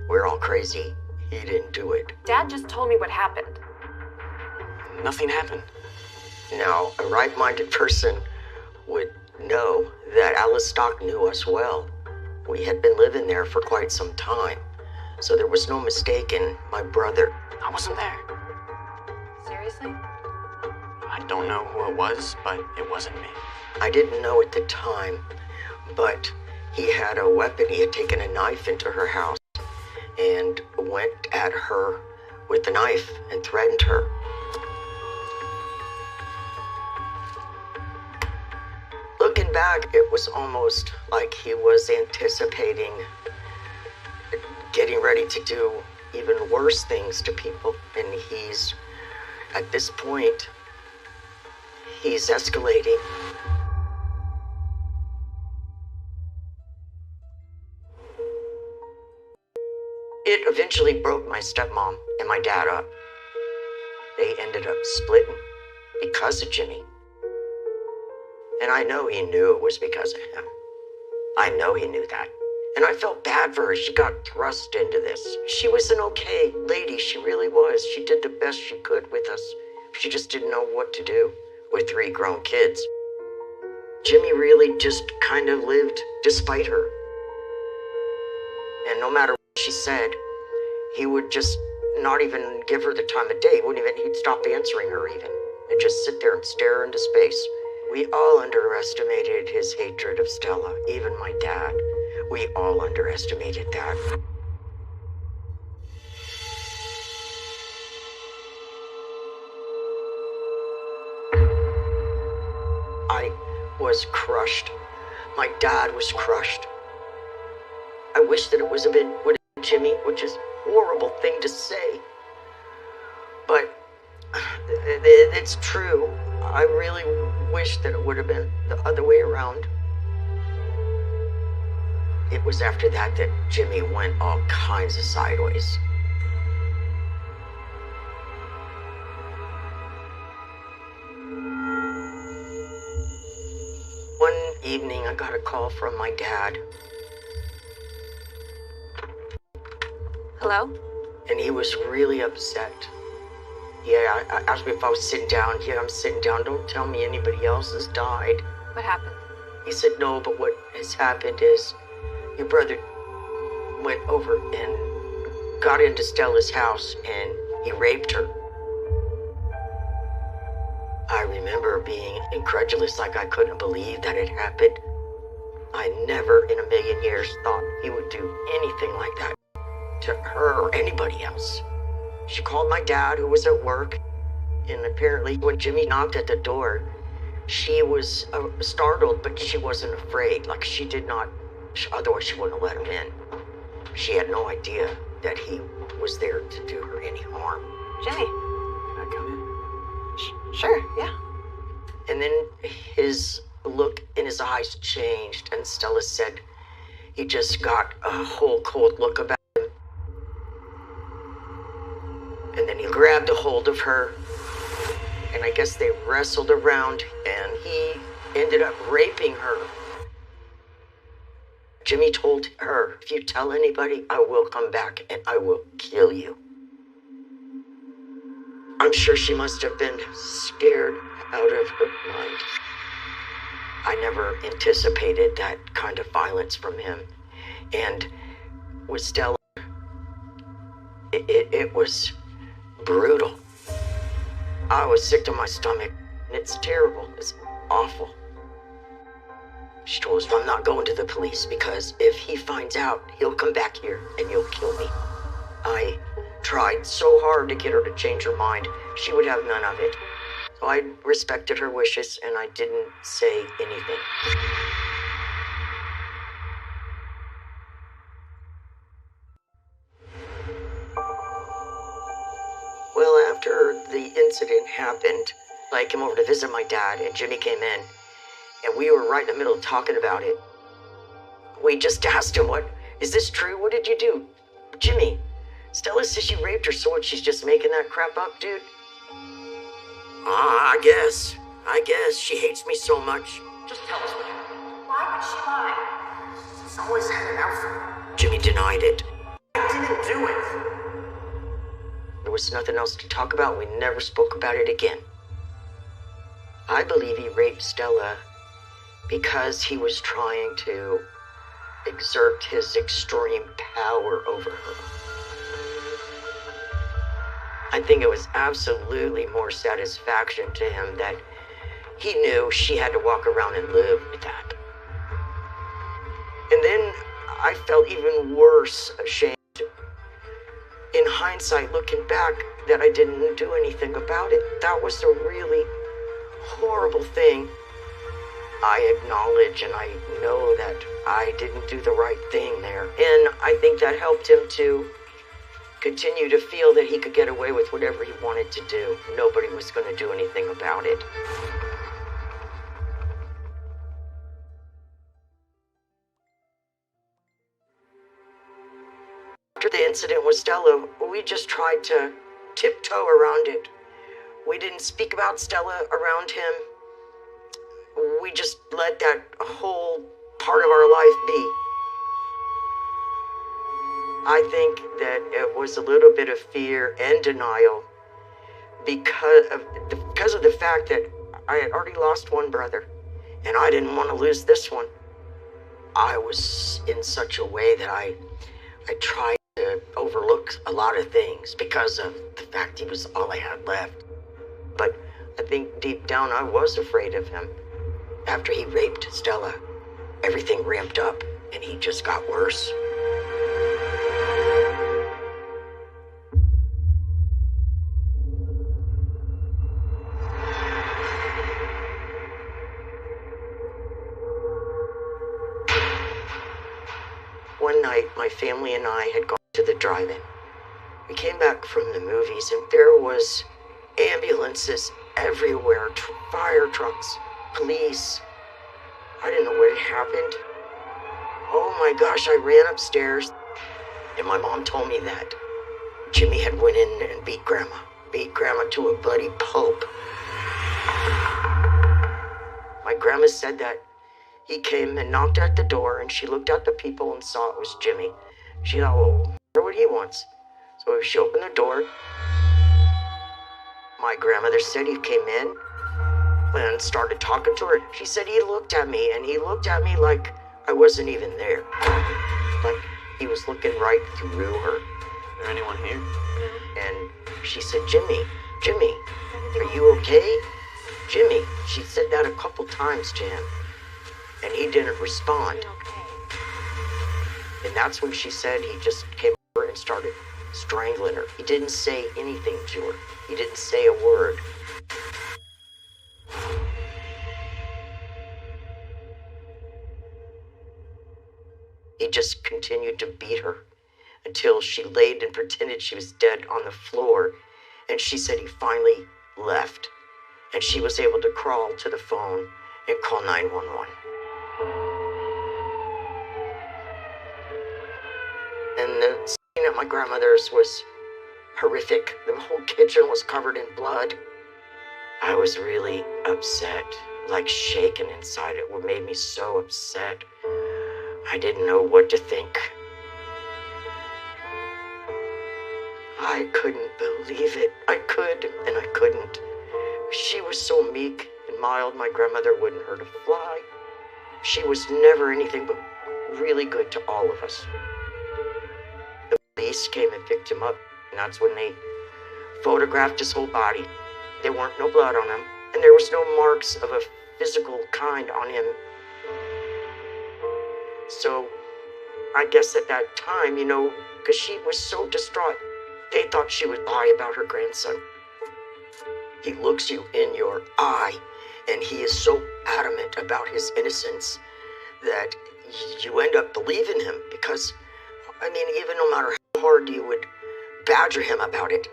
We're all crazy. He didn't do it. Dad just told me what happened. Nothing happened. Now, a right-minded person would know that Alice Stock knew us well. We had been living there for quite some time, so there was no mistaking my brother. I wasn't there. Seriously? I don't know who it was, but it wasn't me. I didn't know at the time, but he had a weapon. He had taken a knife into her house and went at her with the knife and threatened her. Looking back, it was almost like he was anticipating getting ready to do even worse things to people. And at this point, he's escalating. It eventually broke my stepmom and my dad up. They ended up splitting because of Jimmy. And I know he knew it was because of him. I know he knew that. And I felt bad for her. She got thrust into this. She was an okay lady. She really was. She did the best she could with us. She just didn't know what to do with 3 grown kids. Jimmy really just kind of lived despite her. And no matter what she said, he would just not even give her the time of day. He'd stop answering her even. And just sit there and stare into space. We all underestimated his hatred of Stella, even my dad. We all underestimated that. I was crushed. My dad was crushed. I wish that it would have been Jimmy, which is a horrible thing to say. But it's true. I really wish that it would have been the other way around. It was after that Jimmy went all kinds of sideways. One evening, I got a call from my dad. Hello? And he was really upset. Yeah, I asked me if I was sitting down. Yeah, I'm sitting down. Don't tell me anybody else has died. What happened? He said, no, but what has happened is your brother went over and got into Stella's house and he raped her. I remember being incredulous, like I couldn't believe that it happened. I never in a million years thought he would do anything like that to her or anybody else. She called my dad, who was at work, and apparently when Jimmy knocked at the door, she was startled, but she wasn't afraid. Like, she did not, otherwise she wouldn't have let him in. She had no idea that he was there to do her any harm. Jimmy. Can I come in? Sure, yeah. And then his look in his eyes changed, and Stella said he just got a whole cold look about him. And then he grabbed a hold of her, and I guess they wrestled around, and he ended up raping her. Jimmy told her, if you tell anybody, I will come back and I will kill you. I'm sure she must have been scared out of her mind. I never anticipated that kind of violence from him. And with Stella, it was brutal. I was sick to my stomach, and it's terrible. It's awful. She told us I'm not going to the police because if he finds out, he'll come back here and he'll kill me. I tried so hard to get her to change her mind. She would have none of it. So I respected her wishes and I didn't say anything. Well, after the incident happened, I came over to visit my dad and Jimmy came in. And we were right in the middle of talking about it. We just asked him, is this true? What did you do? Jimmy, Stella says you raped her, so what, she's just making that crap up, dude? I guess. She hates me so much. Just tell us what happened. Why would she lie? She's always had an out for me. Jimmy denied it. I didn't do it. There was nothing else to talk about. We never spoke about it again. I believe he raped Stella because he was trying to exert his extreme power over her. I think it was absolutely more satisfaction to him that he knew she had to walk around and live with that. And then I felt even worse, ashamed, in hindsight, looking back, that I didn't do anything about it. That was a really horrible thing. I acknowledge and I know that I didn't do the right thing there. And I think that helped him to continue to feel that he could get away with whatever he wanted to do. Nobody was going to do anything about it. After the incident with Stella, we just tried to tiptoe around it. We didn't speak about Stella around him. We just let that whole part of our life be. I think that it was a little bit of fear and denial because of the fact that I had already lost one brother and I didn't want to lose this one. I was in such a way that I tried to overlook a lot of things because of the fact he was all I had left. But I think deep down I was afraid of him. After he raped Stella, everything ramped up and he just got worse. One night, my family and I had gone to the drive-in. We came back from the movies and there was ambulances everywhere, fire trucks, police. I didn't know what had happened. Oh my gosh, I ran upstairs and my mom told me that Jimmy had went in and beat Grandma to a bloody pulp. My grandma said that he came and knocked at the door and she looked at the people and saw it was Jimmy. She thought, well, I wonder what he wants. So she opened the door. My grandmother said he came in and started talking to her. She said he looked at me and he looked at me like I wasn't even there. Like he was looking right through her. Is there anyone here? And she said, Jimmy, are you okay? Jimmy, she said that a couple times to him, and he didn't respond. And that's when she said he just came over and started strangling her. He didn't say anything to her. He didn't say a word. He just continued to beat her until she laid and pretended she was dead on the floor. And she said he finally left. And she was able to crawl to the phone and call 911. And the scene at my grandmother's was horrific. The whole kitchen was covered in blood. I was really upset, like shaken inside. It made me so upset. I didn't know what to think. I couldn't believe it. I could, and I couldn't. She was so meek and mild, my grandmother wouldn't hurt a fly. She was never anything but really good to all of us. The police came and picked him up, and that's when they photographed his whole body. There weren't no blood on him, and there was no marks of a physical kind on him. So, I guess at that time, because she was so distraught, they thought she would lie about her grandson. He looks you in your eye, and he is so adamant about his innocence that you end up believing him because, even no matter how hard you would badger him about it,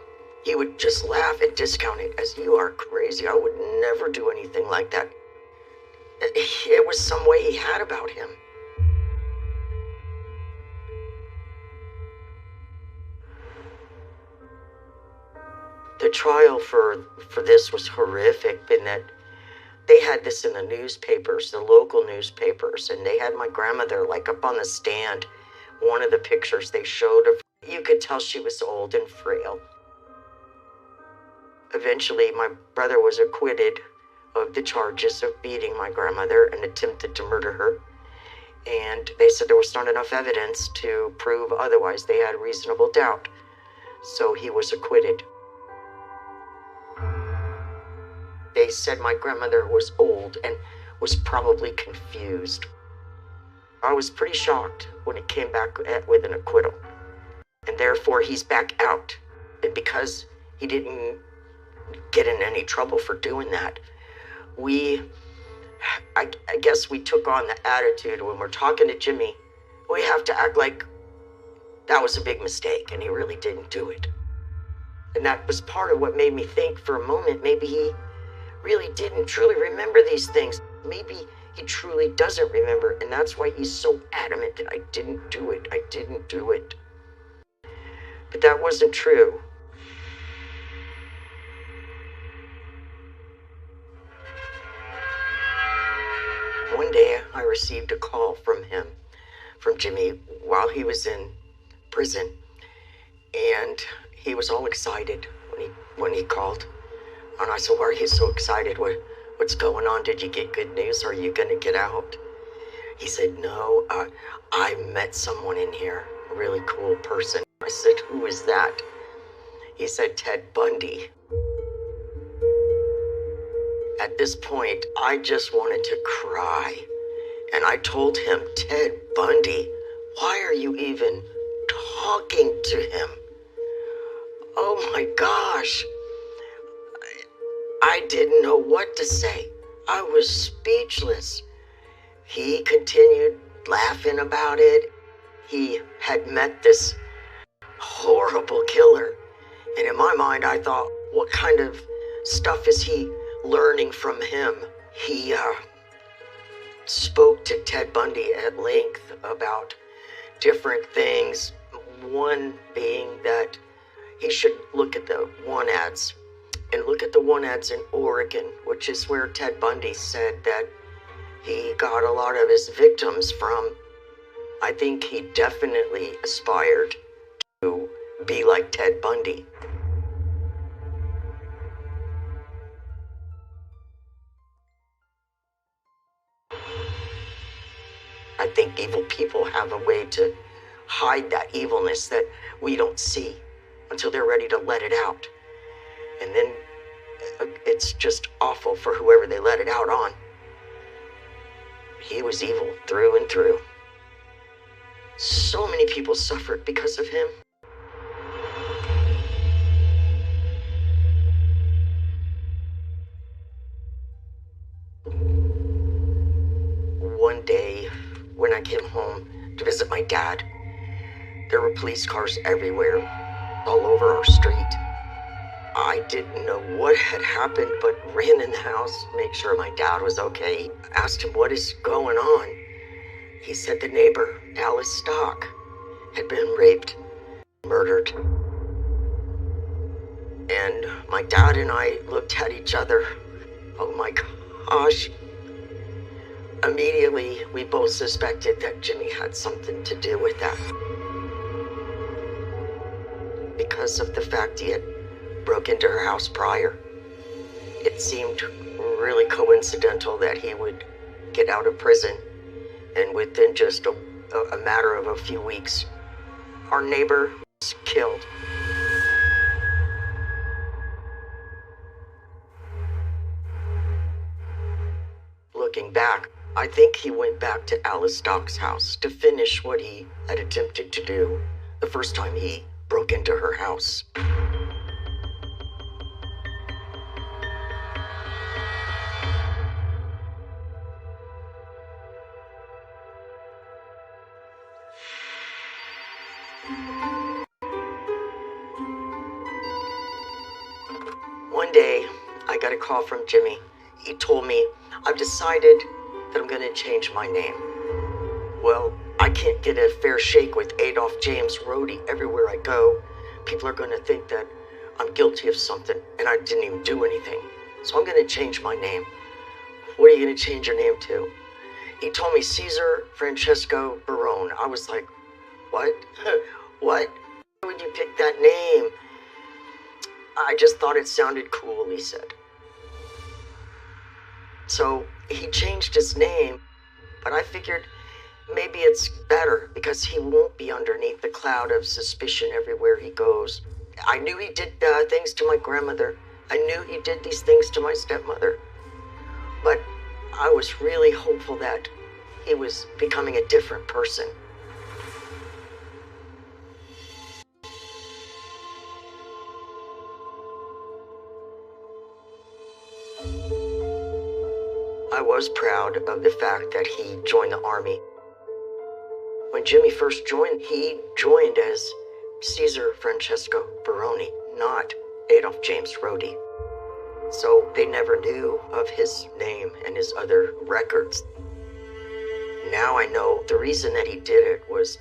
he would just laugh and discount it as, you are crazy. I would never do anything like that. It was some way he had about him. The trial for this was horrific in that they had this in the newspapers, the local newspapers, and they had my grandmother like up on the stand. One of the pictures they showed of, you could tell she was old and frail. Eventually, my brother was acquitted of the charges of beating my grandmother and attempted to murder her. And they said there was not enough evidence to prove otherwise. They had reasonable doubt. So he was acquitted. They said my grandmother was old and was probably confused. I was pretty shocked when it came back with an acquittal. And therefore, he's back out. And because he didn't get in any trouble for doing that, I guess we took on the attitude when we're talking to Jimmy, we have to act like that was a big mistake and he really didn't do it. And that was part of what made me think for a moment, maybe he really didn't truly remember these things. Maybe he truly doesn't remember, and that's why he's so adamant that I didn't do it. But that wasn't true. One day I received a call from Jimmy, while he was in prison, and he was all excited when he called. And I said, why are you so excited? What's going on? Did you get good news? Are you going to get out? He said, no, I met someone in here, a really cool person. I said, who is that? He said, Ted Bundy. At this point, I just wanted to cry. And I told him, Ted Bundy, why are you even talking to him? Oh my gosh. I didn't know what to say. I was speechless. He continued laughing about it. He had met this horrible killer. And in my mind, I thought, what kind of stuff is he learning from him? He spoke to Ted Bundy at length about different things. One being that he should look at the one ads. And look at the one ads in Oregon, which is where Ted Bundy said that he got a lot of his victims from. I think he definitely aspired to be like Ted Bundy. I think evil people have a way to hide that evilness that we don't see until they're ready to let it out. And then it's just awful for whoever they let it out on. He was evil through and through. So many people suffered because of him. One day, when I came home to visit my dad, there were police cars everywhere, all over our street. I didn't know what had happened, but ran in the house to make sure my dad was okay. Asked him, what is going on? He said the neighbor, Alice Stock, had been raped, murdered. And my dad and I looked at each other. Oh my gosh. Immediately, we both suspected that Jimmy had something to do with that. Because of the fact he had broke into her house prior. It seemed really coincidental that he would get out of prison, and within just a matter of a few weeks, our neighbor was killed. Looking back, I think he went back to Alice Stock's house to finish what he had attempted to do the first time he broke into her house. One day, I got a call from Jimmy. He told me, I've decided that I'm going to change my name. Well, I can't get a fair shake with Adolph James Rhodey everywhere I go. People are going to think that I'm guilty of something, and I didn't even do anything. So I'm going to change my name. What are you going to change your name to? He told me Cesar Francesco Barone. I was like, what? What? Why would you pick that name? I just thought it sounded cool, he said. So he changed his name, but I figured maybe it's better because he won't be underneath the cloud of suspicion everywhere he goes. I knew he did things to my grandmother. I knew he did these things to my stepmother. But I was really hopeful that he was becoming a different person. I was proud of the fact that he joined the army. When Jimmy first joined, he joined as Cesar Francesco Barone, not Adolph James Rhodey. So they never knew of his name and his other records. Now I know the reason that he did it was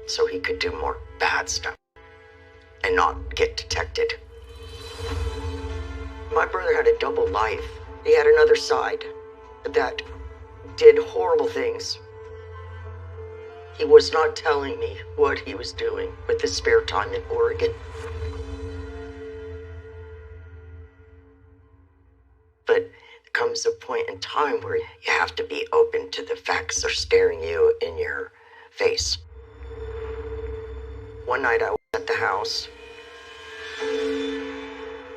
so he could do more bad stuff and not get detected. My brother had a double life. He had another side that did horrible things. He was not telling me what he was doing with his spare time in Oregon. But there comes a point in time where you have to be open to the facts are staring you in your face. One night I was at the house,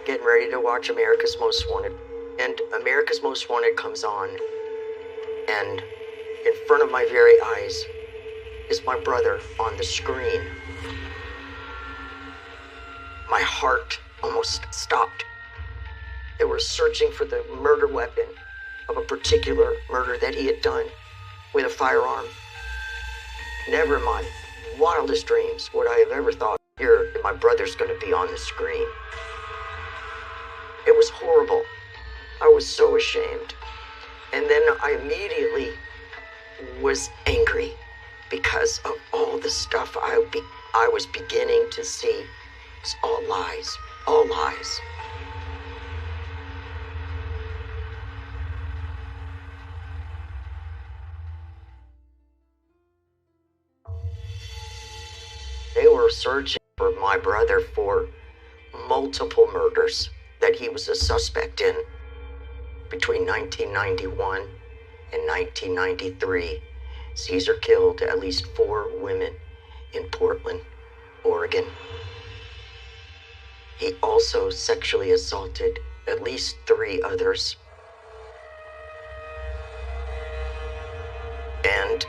getting ready to watch America's Most Wanted. And America's Most Wanted comes on, and in front of my very eyes is my brother on the screen. My heart almost stopped. They were searching for the murder weapon of a particular murder that he had done with a firearm. Never in my wildest dreams would I have ever thought, here, my brother's going to be on the screen. It was horrible. I was so ashamed. And then I immediately was angry because of all the stuff I was beginning to see. It's all lies, all lies. They were searching for my brother for multiple murders that he was a suspect in. Between 1991 and 1993, Cesar killed at least 4 women in Portland, Oregon. He also sexually assaulted at least 3 others. And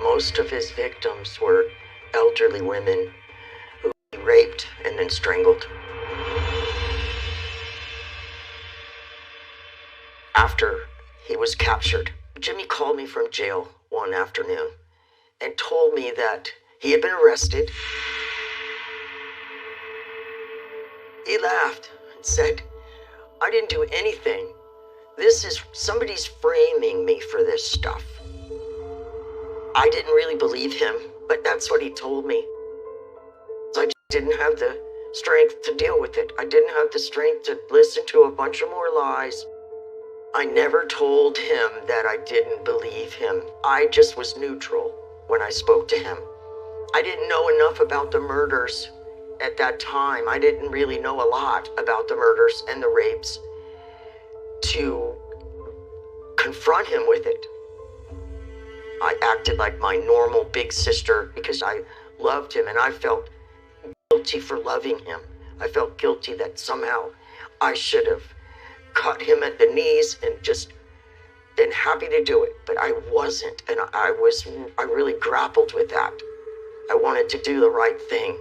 most of his victims were elderly women who he raped and then strangled. After he was captured, Jimmy called me from jail one afternoon and told me that he had been arrested. He laughed and said, "I didn't do anything. Somebody's framing me for this stuff." I didn't really believe him, but that's what he told me. So I just didn't have the strength to deal with it. I didn't have the strength to listen to a bunch of more lies. I never told him that I didn't believe him. I just was neutral when I spoke to him. I didn't know enough about the murders at that time. I didn't really know a lot about the murders and the rapes to confront him with it. I acted like my normal big sister because I loved him, and I felt guilty for loving him. I felt guilty that somehow I should have cut him at the knees and just been happy to do it, but I wasn't, and I really grappled with that. I wanted to do the right thing.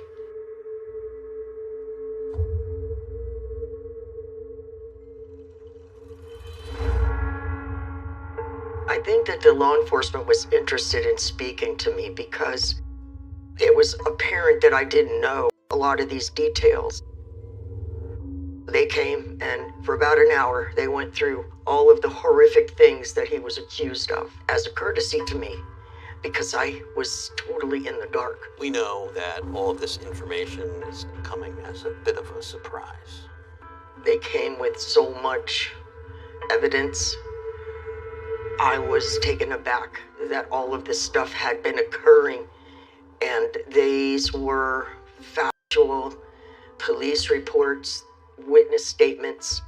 I think that the law enforcement was interested in speaking to me because it was apparent that I didn't know a lot of these details. They came, and for about an hour, they went through all of the horrific things that he was accused of as a courtesy to me, because I was totally in the dark. We know that all of this information is coming as a bit of a surprise. They came with so much evidence. I was taken aback that all of this stuff had been occurring, and these were factual police reports, witness statements.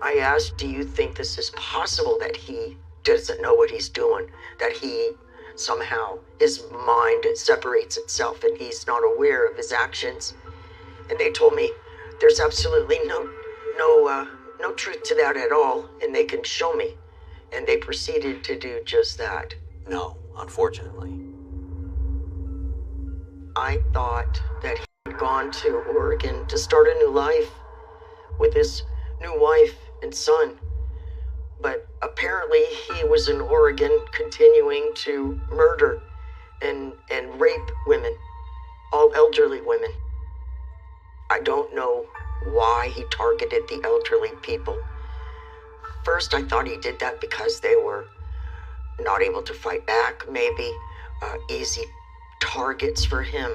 I asked, do you think this is possible, that he doesn't know what he's doing, that he somehow, his mind separates itself and he's not aware of his actions? And they told me there's absolutely no truth to that at all, and they can show me. And they proceeded to do just that. No, unfortunately. I thought that he had gone to Oregon to start a new life with his new wife and son. But apparently he was in Oregon continuing to murder and rape women, all elderly women. I don't know why he targeted the elderly people. First, I thought he did that because they were not able to fight back, maybe easy targets for him.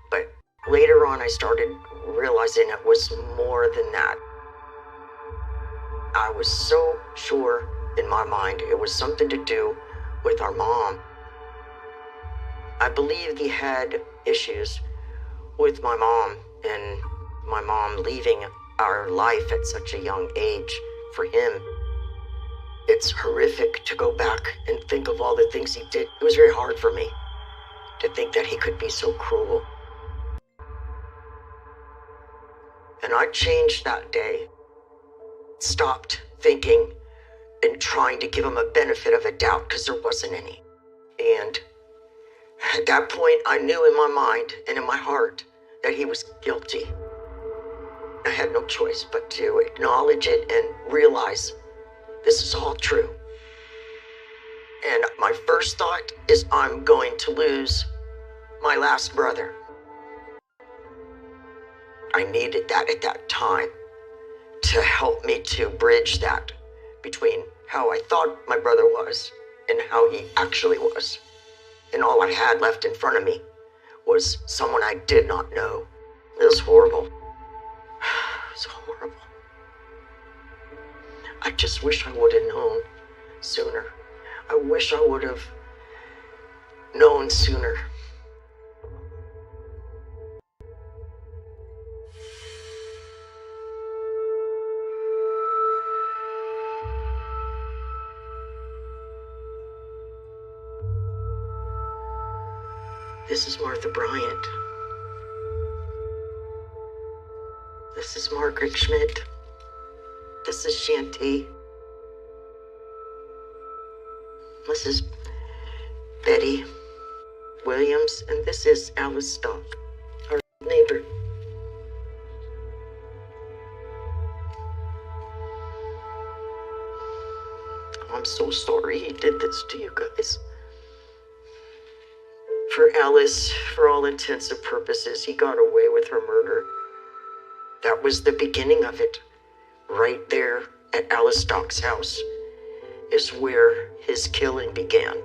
But later on, I started realizing it was more than that. I was so sure in my mind it was something to do with our mom. I believed he had issues with my mom, and my mom leaving our life at such a young age. For him, it's horrific to go back and think of all the things he did. It was very hard for me to think that he could be so cruel. And I changed that day, stopped thinking and trying to give him a benefit of a doubt, because there wasn't any. And at that point, I knew in my mind and in my heart that he was guilty. I had no choice but to acknowledge it and realize this is all true. And my first thought is, I'm going to lose my last brother. I needed that at that time to help me to bridge that between how I thought my brother was and how he actually was. And all I had left in front of me was someone I did not know. It was horrible. It's horrible. I just wish I would have known sooner. I wish I would have known sooner. This is Martha Bryant. This is Margaret Schmidt. This is Shanty. This is Betty Williams, and this is Alice Stock, our neighbor. I'm so sorry he did this to you guys. For Alice, for all intents and purposes, he got away with her murder. That was the beginning of it. Right there at Alice Stock's house is where his killing began.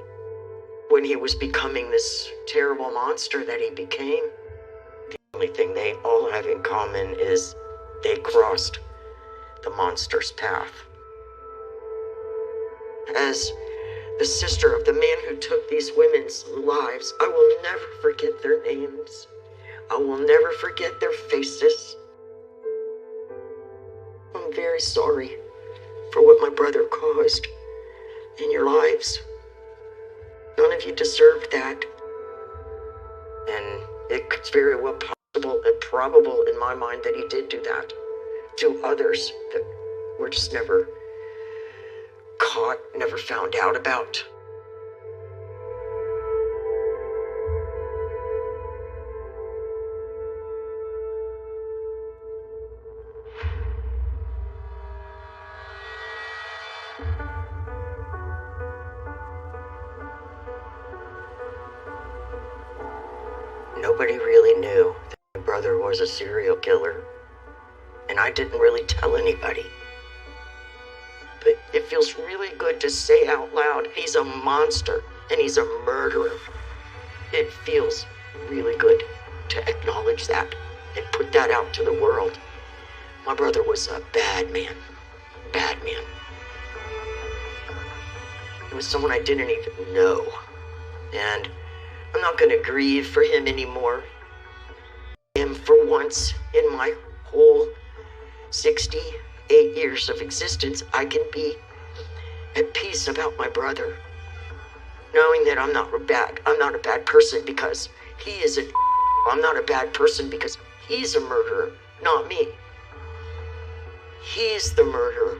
When he was becoming this terrible monster that he became, the only thing they all have in common is they crossed the monster's path. As the sister of the man who took these women's lives, I will never forget their names. I will never forget their faces. I'm very sorry for what my brother caused in your lives. None of you deserved that. And it's very well possible and probable in my mind that he did do that to others that were just never caught, never found out about. Nobody really knew that my brother was a serial killer, and I didn't really tell anybody. But it feels really good to say out loud, he's a monster and he's a murderer. It feels really good to acknowledge that and put that out to the world. My brother was a bad man. Bad man. He was someone I didn't even know. And I'm not going to grieve for him anymore. And for once in my whole 68 years of existence, I can be at peace about my brother. Knowing that I'm not a bad person because he is a I'm not a bad person because he's a murderer, not me. He's the murderer.